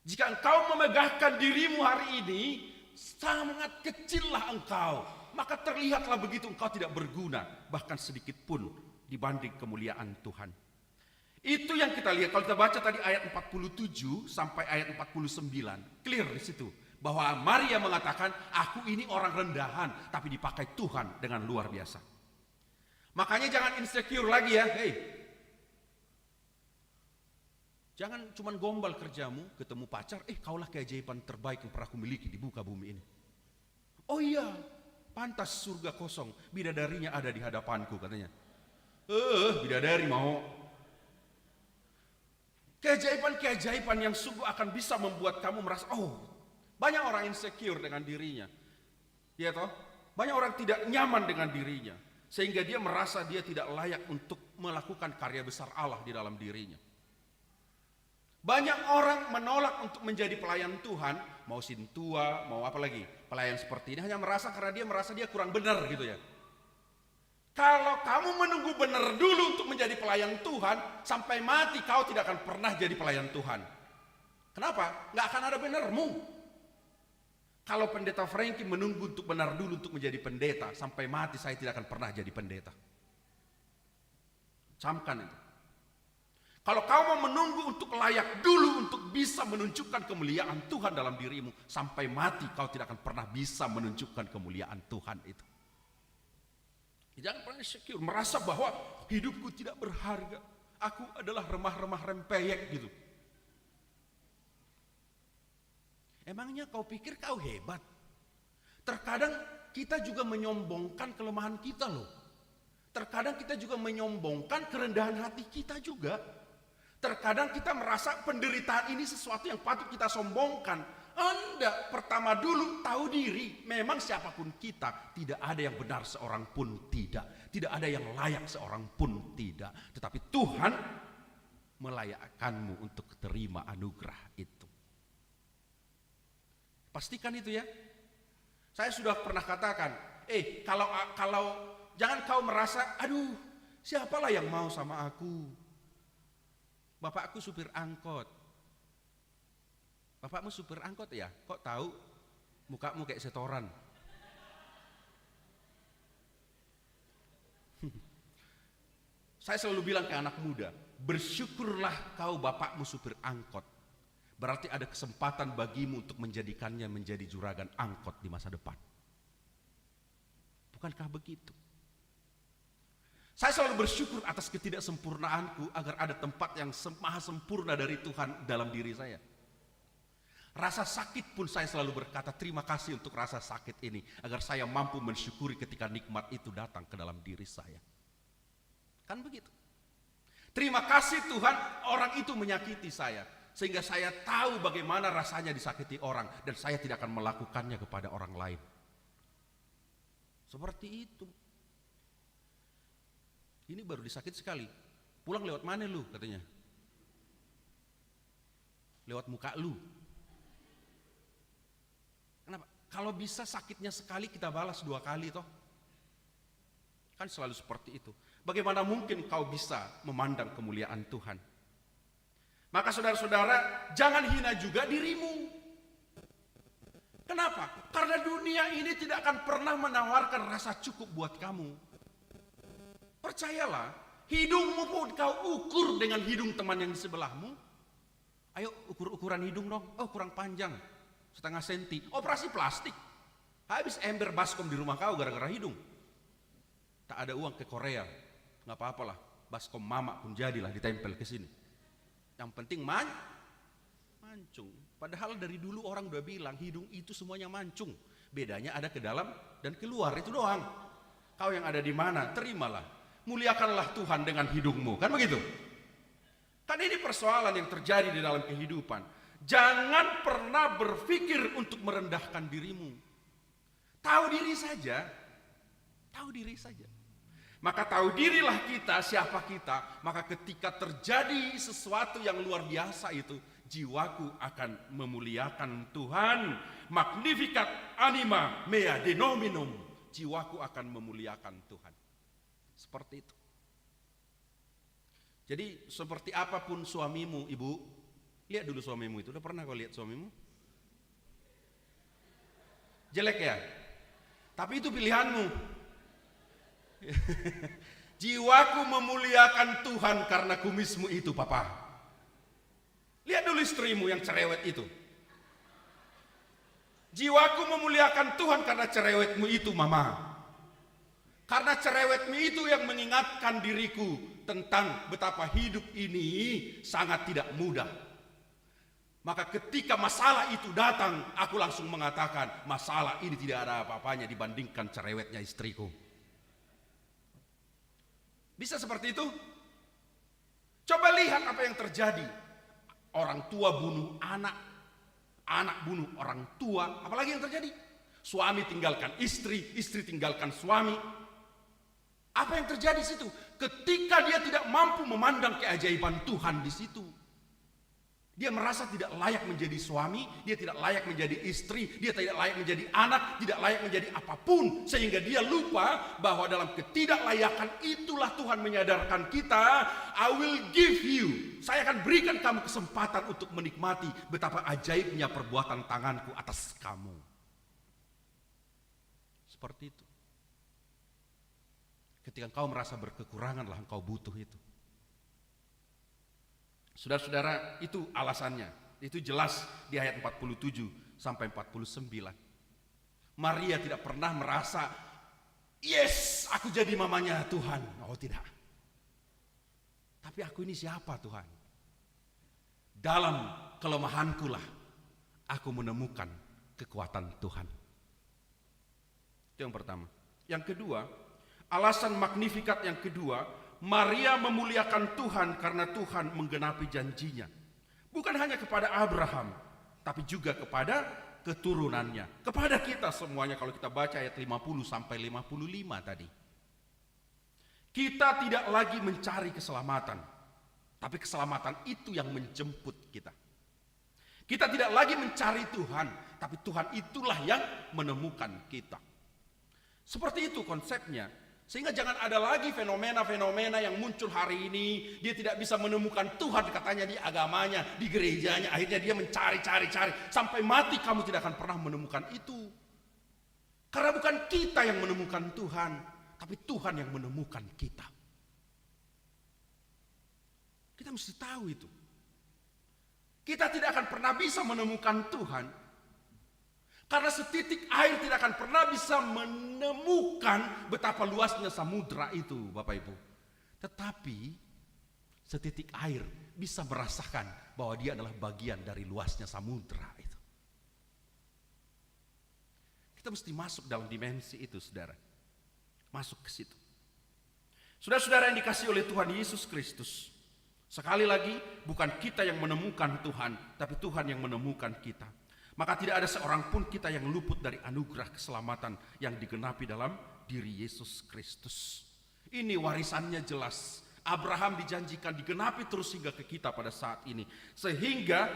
Jika engkau memegahkan dirimu hari ini, sangat kecillah engkau, maka terlihatlah begitu engkau tidak berguna, bahkan sedikit pun dibanding kemuliaan Tuhan. Itu yang kita lihat kalau kita baca tadi ayat 47 sampai ayat 49, clear di situ bahwa Maria mengatakan, aku ini orang rendahan tapi dipakai Tuhan dengan luar biasa. Makanya jangan insecure lagi ya, jangan cuman gombal kerjamu, ketemu pacar, kaulah keajaiban terbaik yang pernah aku miliki di muka bumi ini. Oh iya, pantas surga kosong, bidadarinya ada di hadapanku katanya. Bidadari mau. Keajaiban-keajaiban yang sungguh akan bisa membuat kamu merasa, banyak orang insecure dengan dirinya. Ya toh? Banyak orang tidak nyaman dengan dirinya. Sehingga dia merasa dia tidak layak untuk melakukan karya besar Allah di dalam dirinya. Banyak orang menolak untuk menjadi pelayan Tuhan, mau sintua, mau apa lagi, pelayan seperti ini hanya merasa karena dia merasa dia kurang benar gitu ya. Kalau kamu menunggu benar dulu untuk menjadi pelayan Tuhan, sampai mati kau tidak akan pernah jadi pelayan Tuhan. Kenapa? Nggak akan ada benarmu. Kalau pendeta Frankie menunggu untuk benar dulu untuk menjadi pendeta, sampai mati saya tidak akan pernah jadi pendeta. Camkan itu. Kalau kau mau menunggu untuk layak dulu untuk bisa menunjukkan kemuliaan Tuhan dalam dirimu, sampai mati kau tidak akan pernah bisa menunjukkan kemuliaan Tuhan itu. Jangan pernah insecure, merasa bahwa hidupku tidak berharga, aku adalah remah-remah rempeyek gitu. Emangnya kau pikir kau hebat? Terkadang kita juga menyombongkan kelemahan kita loh. Terkadang kita juga menyombongkan kerendahan hati kita juga. Terkadang kita merasa penderitaan ini sesuatu yang patut kita sombongkan. Anda pertama dulu tahu diri. Memang siapapun kita, tidak ada yang benar seorang pun tidak. Tidak ada yang layak seorang pun tidak. Tetapi Tuhan melayakkanmu untuk terima anugerah itu. Pastikan itu ya. Saya sudah pernah katakan, kalau jangan kau merasa, aduh, siapalah yang mau sama aku? Bapakku supir angkot. Bapakmu supir angkot ya? Kok tahu mukamu kayak setoran? Saya selalu bilang ke anak muda, bersyukurlah kau bapakmu supir angkot. Berarti ada kesempatan bagimu untuk menjadikannya menjadi juragan angkot di masa depan. Bukankah begitu? Saya selalu bersyukur atas ketidaksempurnaanku agar ada tempat yang maha sempurna dari Tuhan dalam diri saya. Rasa sakit pun saya selalu berkata terima kasih untuk rasa sakit ini, agar saya mampu mensyukuri ketika nikmat itu datang ke dalam diri saya. Kan begitu. Terima kasih Tuhan, orang itu menyakiti saya, sehingga saya tahu bagaimana rasanya disakiti orang, dan saya tidak akan melakukannya kepada orang lain. Seperti itu. Ini baru disakit sekali. Pulang lewat mana lu katanya? Lewat muka lu. Kenapa? Kalau bisa sakitnya sekali kita balas 2 kali toh. Kan selalu seperti itu. Bagaimana mungkin kau bisa memandang kemuliaan Tuhan? Maka saudara-saudara, jangan hina juga dirimu. Kenapa? Karena dunia ini tidak akan pernah menawarkan rasa cukup buat kamu. Percayalah, hidungmu pun kau ukur dengan hidung teman yang di sebelahmu. Ayo ukur-ukuran hidung dong. Oh, kurang panjang, 0,5 senti. Operasi plastik. Habis ember baskom di rumah kau gara-gara hidung. Tak ada uang ke Korea, nggak apa-apalah. Baskom mama pun jadilah ditempel ke sini. Yang penting mancung. Padahal dari dulu orang udah bilang hidung itu semuanya mancung. Bedanya ada ke dalam dan keluar, itu doang. Kau yang ada di mana, terimalah. Muliakanlah Tuhan dengan hidungmu, kan begitu? Kan ini persoalan yang terjadi di dalam kehidupan. Jangan pernah berpikir untuk merendahkan dirimu. Tahu diri saja. Tahu diri saja. Maka tahu dirilah kita, siapa kita. Maka ketika terjadi sesuatu yang luar biasa itu, jiwaku akan memuliakan Tuhan. Magnificat anima mea denominum. Jiwaku akan memuliakan Tuhan. Seperti itu. Jadi seperti apapun suamimu, ibu, lihat dulu suamimu itu. Udah pernah kau lihat suamimu? Jelek ya? Tapi itu pilihanmu. Jiwaku memuliakan Tuhan karena kumismu itu, papa. Lihat dulu istrimu yang cerewet itu. Jiwaku memuliakan Tuhan karena cerewetmu itu, mama. Karena cerewetmu itu yang mengingatkan diriku tentang betapa hidup ini sangat tidak mudah. Maka ketika masalah itu datang, aku langsung mengatakan, masalah ini tidak ada apa-apanya dibandingkan cerewetnya istriku. Bisa seperti itu? Coba lihat apa yang terjadi. Orang tua bunuh anak, anak bunuh orang tua. Apalagi yang terjadi? Suami tinggalkan istri, istri tinggalkan suami. Apa yang terjadi di situ? Ketika dia tidak mampu memandang keajaiban Tuhan di situ, dia merasa tidak layak menjadi suami, dia tidak layak menjadi istri, dia tidak layak menjadi anak, tidak layak menjadi apapun. Sehingga dia lupa bahwa dalam ketidaklayakan itulah Tuhan menyadarkan kita, I will give you, saya akan berikan kamu kesempatan untuk menikmati betapa ajaibnya perbuatan tanganku atas kamu. Seperti itu. Ketika engkau merasa berkekuranganlah engkau butuh itu. Saudara-saudara, itu alasannya. Itu jelas di ayat 47 sampai 49. Maria tidak pernah merasa, yes, aku jadi mamanya Tuhan. Oh tidak. Tapi aku ini siapa Tuhan? Dalam kelemahanku lah aku menemukan kekuatan Tuhan. Itu yang pertama. Yang kedua, alasan magnifikat yang kedua, Maria memuliakan Tuhan karena Tuhan menggenapi janjinya. Bukan hanya kepada Abraham, tapi juga kepada keturunannya. Kepada kita semuanya kalau kita baca ayat 50 sampai 55 tadi. Kita tidak lagi mencari keselamatan, tapi keselamatan itu yang menjemput kita. Kita tidak lagi mencari Tuhan, tapi Tuhan itulah yang menemukan kita. Seperti itu konsepnya. Sehingga jangan ada lagi fenomena-fenomena yang muncul hari ini. Dia tidak bisa menemukan Tuhan katanya di agamanya, di gerejanya. Akhirnya dia mencari-cari. Sampai mati kamu tidak akan pernah menemukan itu. Karena bukan kita yang menemukan Tuhan, tapi Tuhan yang menemukan kita. Kita mesti tahu itu. Kita tidak akan pernah bisa menemukan Tuhan. Karena setitik air tidak akan pernah bisa menemukan betapa luasnya samudra itu, Bapak Ibu. Tetapi setitik air bisa merasakan bahwa dia adalah bagian dari luasnya samudra itu. Kita mesti masuk dalam dimensi itu, saudara. Masuk ke situ. Saudara-saudara yang dikasihi oleh Tuhan Yesus Kristus, sekali lagi bukan kita yang menemukan Tuhan, tapi Tuhan yang menemukan kita. Maka tidak ada seorang pun kita yang luput dari anugerah keselamatan yang digenapi dalam diri Yesus Kristus. Ini warisannya jelas. Abraham dijanjikan digenapi terus hingga ke kita pada saat ini. Sehingga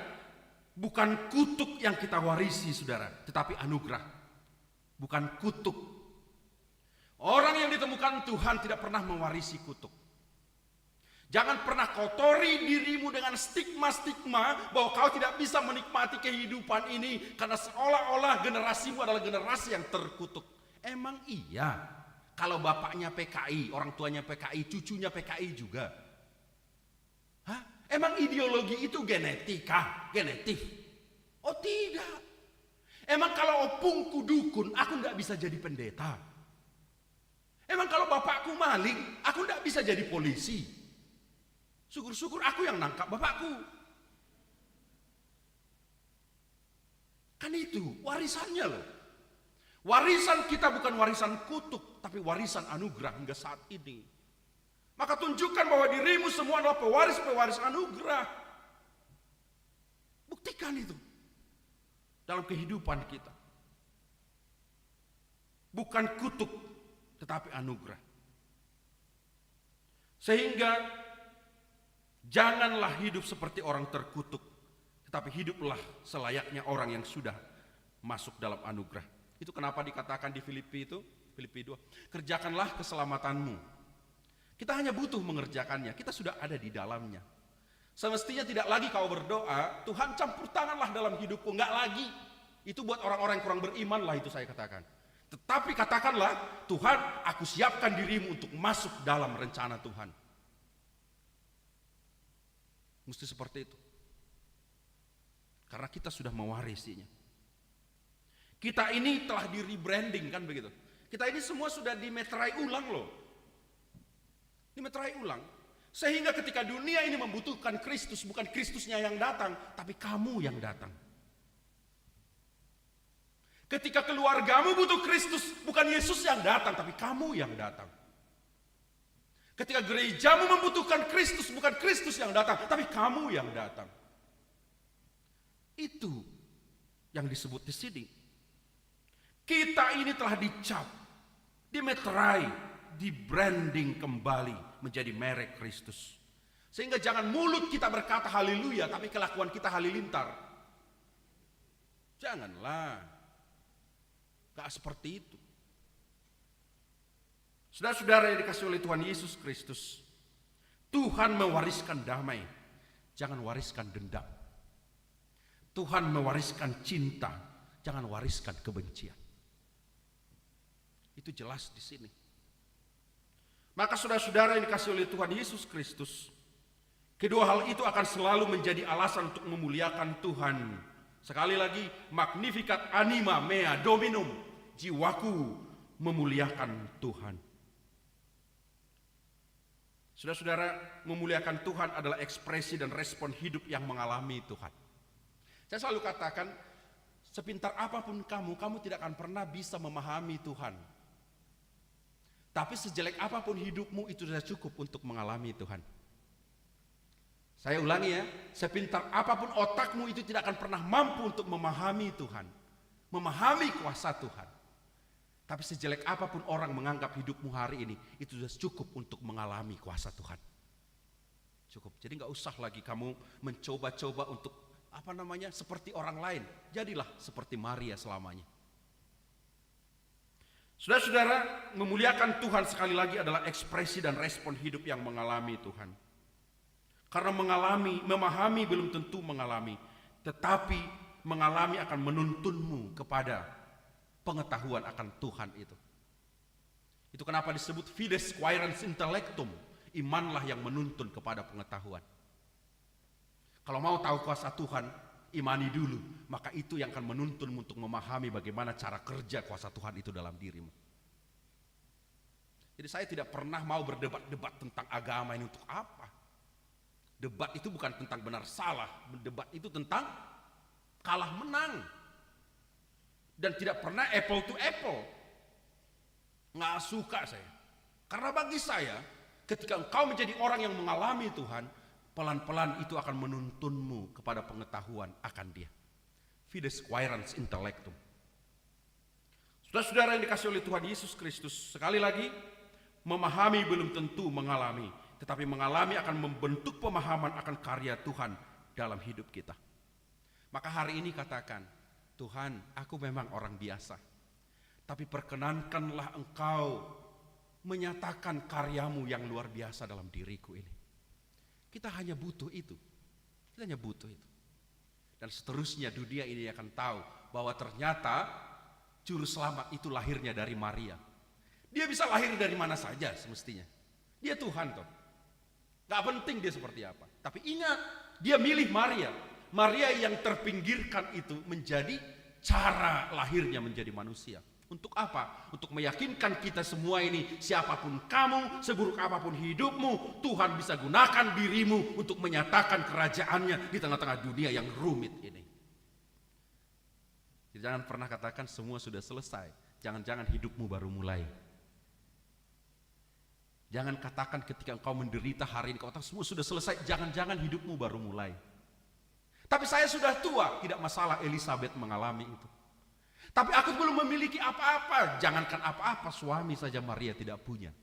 bukan kutuk yang kita warisi, saudara, tetapi anugerah. Bukan kutuk. Orang yang ditemukan Tuhan tidak pernah mewarisi kutuk. Jangan pernah kotori dirimu dengan stigma-stigma bahwa kau tidak bisa menikmati kehidupan ini karena seolah-olah generasimu adalah generasi yang terkutuk. Emang iya? Kalau bapaknya PKI, orang tuanya PKI, cucunya PKI juga. Hah? Emang ideologi itu genetika, genetif? Oh tidak. Emang kalau opungku dukun, aku tidak bisa jadi pendeta. Emang kalau bapakku maling, aku tidak bisa jadi polisi. Syukur-syukur aku yang nangkap bapakku. Kan itu warisannya loh. Warisan kita bukan warisan kutuk, tapi warisan anugerah hingga saat ini. Maka tunjukkan bahwa dirimu semua adalah pewaris-pewaris anugerah. Buktikan itu dalam kehidupan kita. Bukan kutuk, tetapi anugerah. Sehingga janganlah hidup seperti orang terkutuk, tetapi hiduplah selayaknya orang yang sudah masuk dalam anugerah. Itu kenapa dikatakan di Filipi 2, kerjakanlah keselamatanmu. Kita hanya butuh mengerjakannya, kita sudah ada di dalamnya. Semestinya tidak lagi kau berdoa, Tuhan campur tanganlah dalam hidupku, enggak lagi. Itu buat orang-orang yang kurang beriman lah, itu saya katakan. Tetapi katakanlah, Tuhan, aku siapkan dirimu untuk masuk dalam rencana Tuhan. Mesti seperti itu. Karena kita sudah mewarisinya. Kita ini telah di rebranding, kan begitu. Kita ini semua sudah dimeterai ulang loh. Dimeterai ulang. Sehingga ketika dunia ini membutuhkan Kristus, bukan Kristusnya yang datang, tapi kamu yang datang. Ketika keluargamu butuh Kristus, bukan Yesus yang datang, tapi kamu yang datang. Ketika gerejamu membutuhkan Kristus, bukan Kristus yang datang, tapi kamu yang datang. Itu yang disebut di sini. Kita ini telah dicap, dimeterai, di-branding kembali menjadi merek Kristus. Sehingga jangan mulut kita berkata haleluya, tapi kelakuan kita halilintar. Janganlah. Gak seperti itu. Saudara-saudara yang dikasihi oleh Tuhan Yesus Kristus, Tuhan mewariskan damai, jangan wariskan dendam. Tuhan mewariskan cinta, jangan wariskan kebencian. Itu jelas di sini. Maka saudara-saudara yang dikasihi oleh Tuhan Yesus Kristus, kedua hal itu akan selalu menjadi alasan untuk memuliakan Tuhan. Sekali lagi, magnificat anima mea dominum, jiwaku memuliakan Tuhan. Saudara-saudara, memuliakan Tuhan adalah ekspresi dan respon hidup yang mengalami Tuhan. Saya selalu katakan, sepintar apapun kamu tidak akan pernah bisa memahami Tuhan. Tapi sejelek apapun hidupmu itu sudah cukup untuk mengalami Tuhan. Saya ulangi ya, sepintar apapun otakmu itu tidak akan pernah mampu untuk memahami Tuhan. Memahami kuasa Tuhan. Tapi sejelek apapun orang menganggap hidupmu hari ini, itu sudah cukup untuk mengalami kuasa Tuhan. Cukup. Jadi gak usah lagi kamu mencoba-coba untuk seperti orang lain. Jadilah seperti Maria selamanya. Saudara-saudara, memuliakan Tuhan sekali lagi adalah ekspresi dan respon hidup yang mengalami Tuhan. Karena memahami belum tentu mengalami, tetapi mengalami akan menuntunmu kepada pengetahuan akan Tuhan itu. Itu kenapa disebut fides quaerens intellectum, imanlah yang menuntun kepada pengetahuan. Kalau mau tahu kuasa Tuhan, imani dulu, maka itu yang akan menuntunmu untuk memahami bagaimana cara kerja kuasa Tuhan itu dalam dirimu. Jadi saya tidak pernah mau berdebat-debat tentang agama ini untuk apa. Debat itu bukan tentang benar salah, debat itu tentang kalah menang. dan tidak pernah apple to apple. Nggak suka saya. Karena bagi saya, ketika engkau menjadi orang yang mengalami Tuhan, pelan-pelan itu akan menuntunmu kepada pengetahuan akan Dia. Fides quaerens intellectum. Saudara-saudara yang dikasihi oleh Tuhan Yesus Kristus, sekali lagi, memahami belum tentu mengalami, tetapi mengalami akan membentuk pemahaman akan karya Tuhan dalam hidup kita. Maka hari ini katakan, Tuhan, aku memang orang biasa, tapi perkenankanlah Engkau menyatakan karyamu yang luar biasa dalam diriku ini. Kita hanya butuh itu. Kita hanya butuh itu. Dan seterusnya dunia ini akan tahu bahwa ternyata juru selamat itu lahirnya dari Maria. Dia bisa lahir dari mana saja semestinya. Dia Tuhan toh. Gak penting dia seperti apa. Tapi ingat, dia milih Maria. Maria yang terpinggirkan itu menjadi cara lahirnya menjadi manusia. Untuk apa? Untuk meyakinkan kita semua ini, siapapun kamu, seburuk apapun hidupmu, Tuhan bisa gunakan dirimu untuk menyatakan kerajaannya di tengah-tengah dunia yang rumit ini. Jadi jangan pernah katakan semua sudah selesai. Jangan-jangan hidupmu baru mulai. Jangan katakan ketika engkau menderita hari ini, kau katakan semua sudah selesai. Jangan-jangan hidupmu baru mulai. Tapi saya sudah tua, tidak masalah, Elizabeth mengalami itu. Tapi aku belum memiliki apa-apa. Jangankan apa-apa, suami saja Maria tidak punya.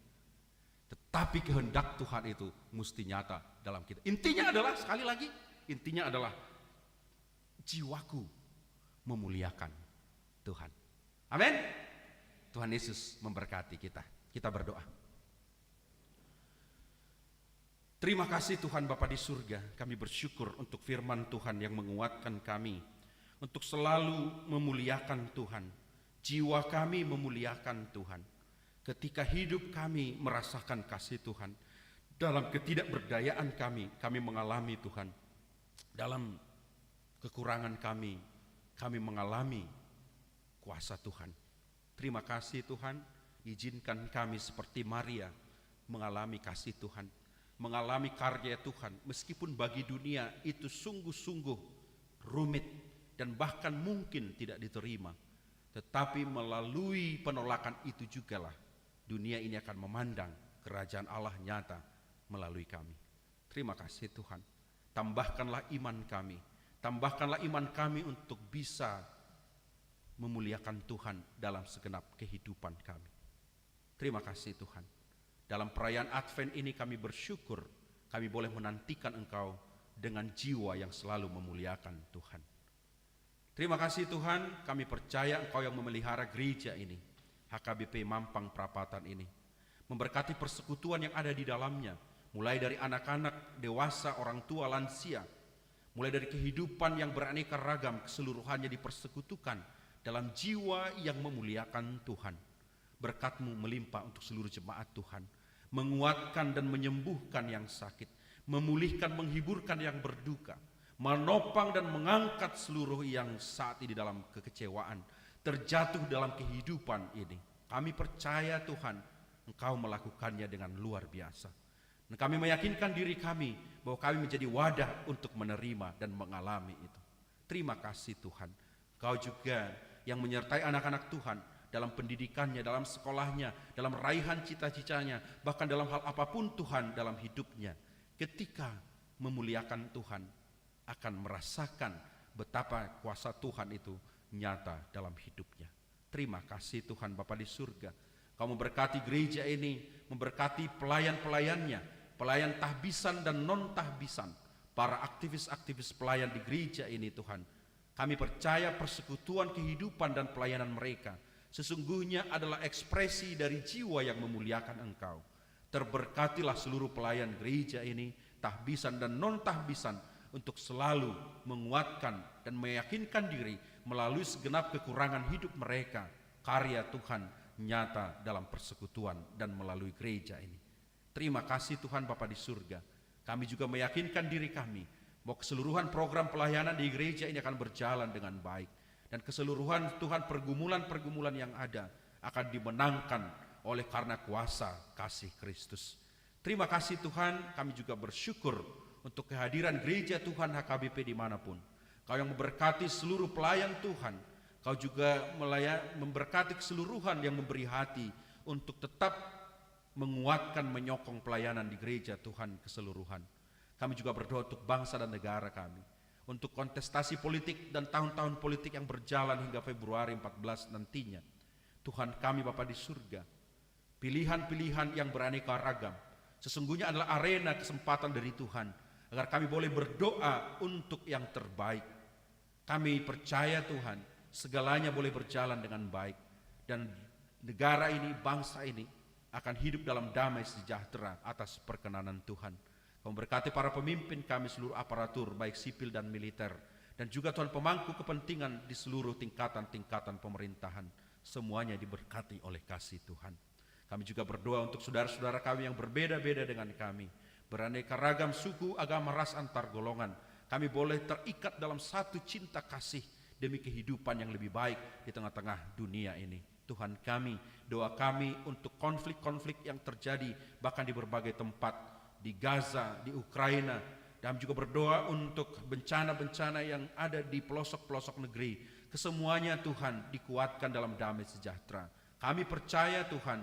Tetapi kehendak Tuhan itu mesti nyata dalam kita. Intinya adalah, sekali lagi, intinya adalah jiwaku memuliakan Tuhan. Amin. Tuhan Yesus memberkati kita. Kita berdoa. Terima kasih Tuhan Bapa di surga. Kami bersyukur untuk firman Tuhan yang menguatkan kami untuk selalu memuliakan Tuhan. Jiwa kami memuliakan Tuhan. Ketika hidup kami merasakan kasih Tuhan, dalam ketidakberdayaan kami mengalami Tuhan. Dalam kekurangan kami mengalami kuasa Tuhan. Terima kasih Tuhan, izinkan kami seperti Maria mengalami kasih Tuhan, mengalami karya Tuhan, meskipun bagi dunia itu sungguh-sungguh rumit dan bahkan mungkin tidak diterima. Tetapi melalui penolakan itu jugalah dunia ini akan memandang kerajaan Allah nyata melalui kami. Terima kasih Tuhan. Tambahkanlah iman kami. Tambahkanlah iman kami untuk bisa memuliakan Tuhan dalam segenap kehidupan kami. Terima kasih Tuhan. Dalam perayaan Advent ini kami bersyukur kami boleh menantikan Engkau dengan jiwa yang selalu memuliakan Tuhan. Terima kasih Tuhan, kami percaya Engkau yang memelihara gereja ini, HKBP Mampang Prapatan ini, memberkati persekutuan yang ada di dalamnya, mulai dari anak-anak, dewasa, orang tua, lansia, mulai dari kehidupan yang beraneka ragam, keseluruhannya dipersekutukan dalam jiwa yang memuliakan Tuhan. Berkat-Mu melimpah untuk seluruh jemaat Tuhan, menguatkan dan menyembuhkan yang sakit, memulihkan, menghiburkan yang berduka, menopang dan mengangkat seluruh yang saat ini dalam kekecewaan, terjatuh dalam kehidupan ini. Kami percaya Tuhan, Engkau melakukannya dengan luar biasa. Dan kami meyakinkan diri kami bahwa kami menjadi wadah untuk menerima dan mengalami itu. Terima kasih Tuhan. Engkau juga yang menyertai anak-anak Tuhan dalam pendidikannya, dalam sekolahnya, dalam raihan cita-citanya, bahkan dalam hal apapun Tuhan dalam hidupnya. Ketika memuliakan Tuhan, akan merasakan betapa kuasa Tuhan itu nyata dalam hidupnya. Terima kasih Tuhan Bapa di surga. Kau memberkati gereja ini, memberkati pelayan-pelayannya, pelayan tahbisan dan non-tahbisan, para aktivis-aktivis pelayan di gereja ini Tuhan. Kami percaya persekutuan kehidupan dan pelayanan mereka sesungguhnya adalah ekspresi dari jiwa yang memuliakan Engkau. Terberkatilah seluruh pelayan gereja ini, tahbisan dan non-tahbisan, untuk selalu menguatkan dan meyakinkan diri melalui segenap kekurangan hidup mereka, karya Tuhan nyata dalam persekutuan dan melalui gereja ini. Terima kasih Tuhan Bapa di surga. Kami juga meyakinkan diri kami bahwa keseluruhan program pelayanan di gereja ini akan berjalan dengan baik, dan keseluruhan Tuhan pergumulan-pergumulan yang ada akan dimenangkan oleh karena kuasa kasih Kristus. Terima kasih Tuhan, kami juga bersyukur untuk kehadiran gereja Tuhan HKBP dimanapun. Kau yang memberkati seluruh pelayan Tuhan, Kau juga memberkati keseluruhan yang memberi hati untuk tetap menguatkan, menyokong pelayanan di gereja Tuhan keseluruhan. Kami juga berdoa untuk bangsa dan negara kami, untuk kontestasi politik dan tahun-tahun politik yang berjalan hingga Februari 14 nantinya. Tuhan kami Bapa di surga, pilihan-pilihan yang beraneka ragam sesungguhnya adalah arena kesempatan dari Tuhan agar kami boleh berdoa untuk yang terbaik. Kami percaya Tuhan, segalanya boleh berjalan dengan baik dan negara ini, bangsa ini akan hidup dalam damai sejahtera atas perkenanan Tuhan. Kau berkati para pemimpin kami, seluruh aparatur baik sipil dan militer, dan juga Tuhan pemangku kepentingan di seluruh tingkatan-tingkatan pemerintahan. Semuanya diberkati oleh kasih Tuhan. Kami juga berdoa untuk saudara-saudara kami yang berbeda-beda dengan kami, beraneka ragam suku, agama, ras, antar golongan. Kami boleh terikat dalam satu cinta kasih demi kehidupan yang lebih baik di tengah-tengah dunia ini. Tuhan kami, doa kami untuk konflik-konflik yang terjadi bahkan di berbagai tempat, di Gaza, di Ukraina, dan juga berdoa untuk bencana-bencana yang ada di pelosok-pelosok negeri. Kesemuanya Tuhan dikuatkan dalam damai sejahtera. Kami percaya Tuhan,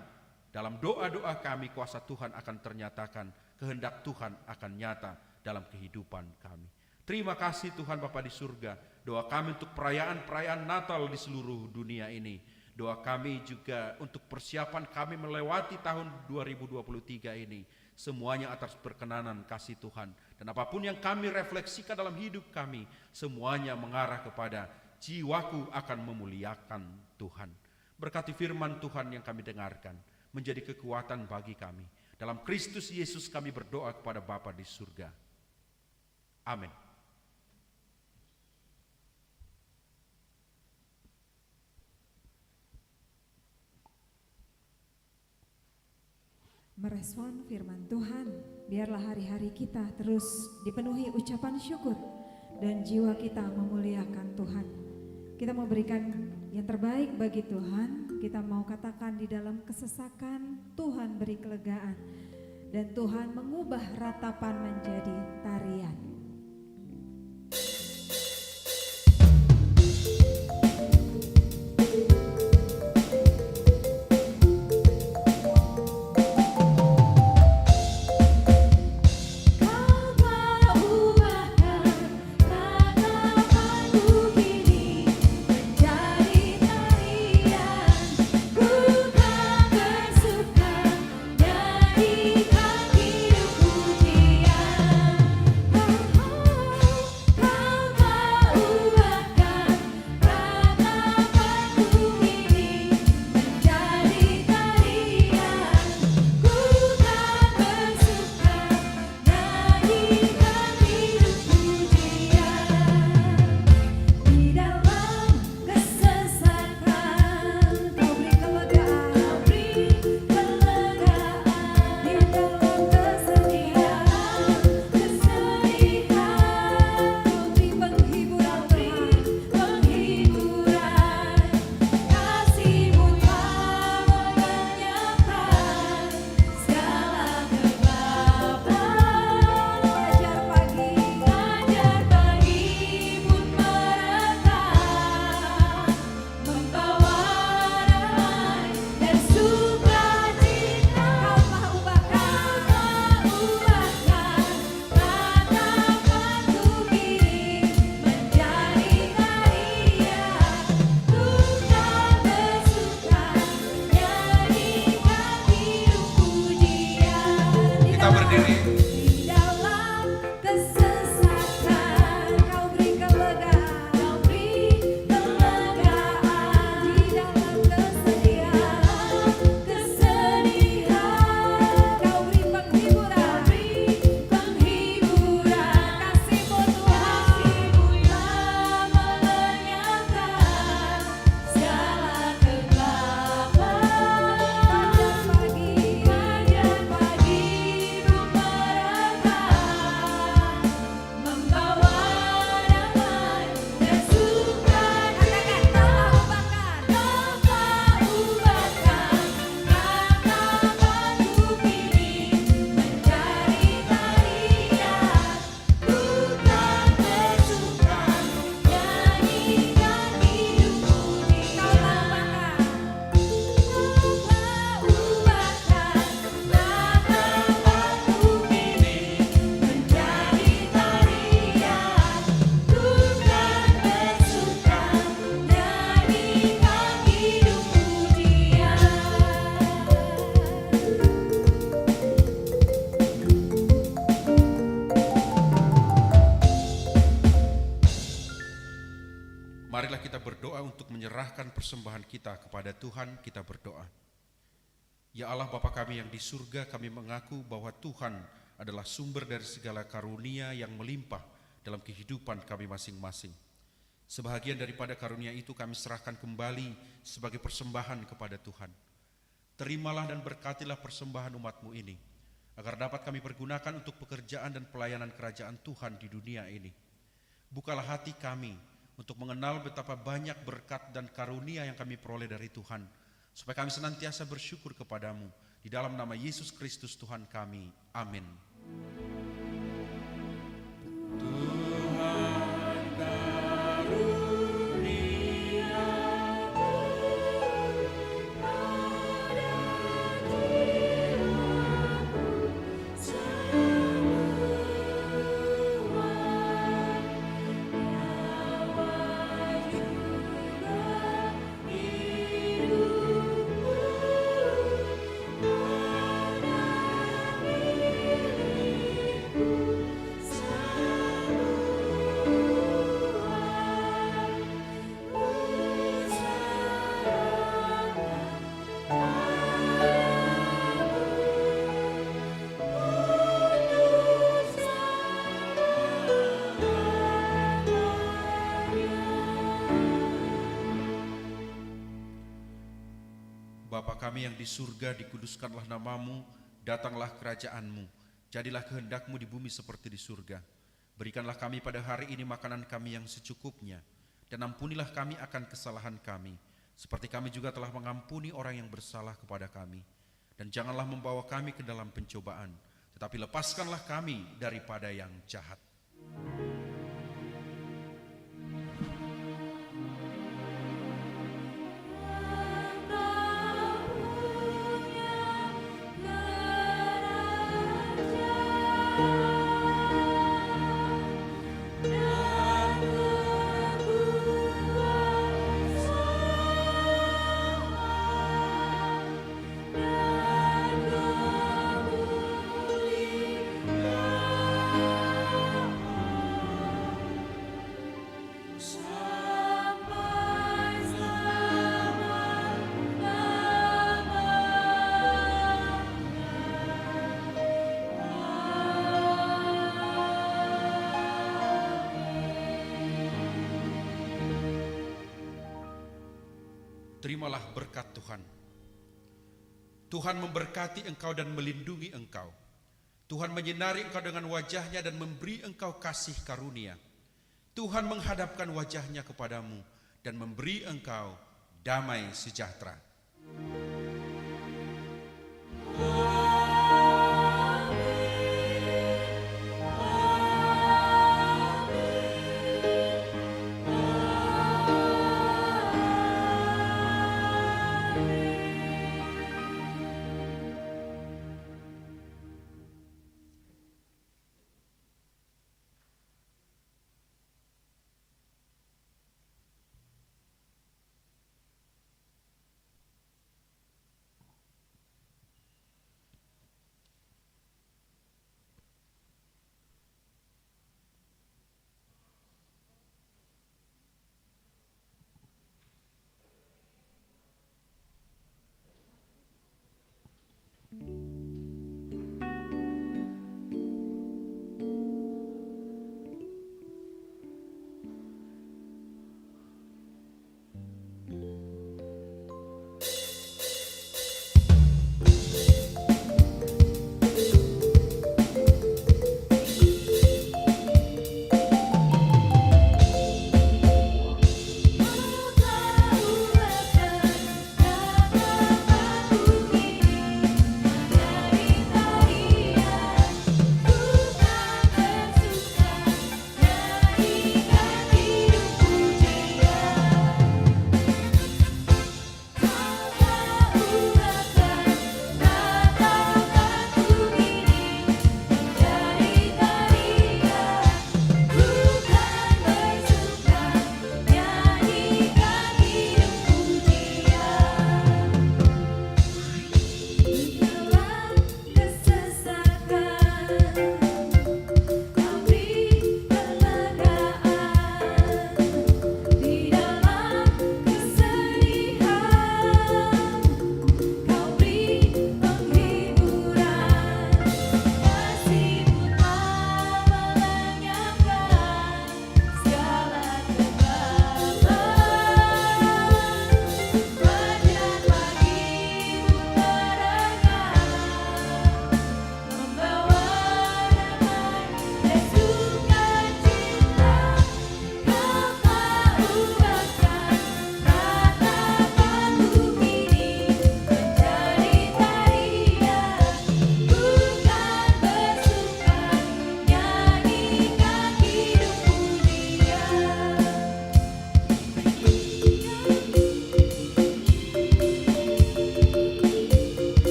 dalam doa-doa kami kuasa Tuhan akan ternyatakan, kehendak Tuhan akan nyata dalam kehidupan kami. Terima kasih Tuhan Bapa di surga. Doa kami untuk perayaan-perayaan Natal di seluruh dunia ini. Doa kami juga untuk persiapan kami melewati tahun 2023 ini. Semuanya atas perkenanan kasih Tuhan. Dan apapun yang kami refleksikan dalam hidup kami, semuanya mengarah kepada jiwaku akan memuliakan Tuhan. Berkati firman Tuhan yang kami dengarkan, menjadi kekuatan bagi kami. Dalam Kristus Yesus kami berdoa kepada Bapa di surga. Amin. Merespon firman Tuhan, biarlah hari-hari kita terus dipenuhi ucapan syukur dan jiwa kita memuliakan Tuhan. Kita mau berikan yang terbaik bagi Tuhan, kita mau katakan di dalam kesesakan Tuhan beri kelegaan dan Tuhan mengubah ratapan menjadi tarian. Nyanyikan hidup pujian. Marilah kita berdoa untuk menyerahkan persembahan kita kepada Tuhan. Kita berdoa. Ya Allah Bapa kami yang di surga, kami mengaku bahwa Tuhan adalah sumber dari segala karunia yang melimpah dalam kehidupan kami masing-masing. Sebahagian daripada karunia itu kami serahkan kembali sebagai persembahan kepada Tuhan. Terimalah dan berkatilah persembahan umat-Mu ini, agar dapat kami pergunakan untuk pekerjaan dan pelayanan kerajaan Tuhan di dunia ini. Bukalah hati kami untuk mengenal betapa banyak berkat dan karunia yang kami peroleh dari Tuhan, supaya kami senantiasa bersyukur kepadamu. Di dalam nama Yesus Kristus Tuhan kami. Amin. Bapa kami yang di surga, dikuduskanlah namamu, datanglah kerajaan-Mu, jadilah kehendak-Mu di bumi seperti di surga. Berikanlah kami pada hari ini makanan kami yang secukupnya, dan ampunilah kami akan kesalahan kami, seperti kami juga telah mengampuni orang yang bersalah kepada kami. Dan janganlah membawa kami ke dalam pencobaan, tetapi lepaskanlah kami daripada yang jahat. Terimalah berkat Tuhan. Tuhan memberkati engkau dan melindungi engkau. Tuhan menyinari engkau dengan wajahnya dan memberi engkau kasih karunia. Tuhan menghadapkan wajahnya kepadamu dan memberi engkau damai sejahtera.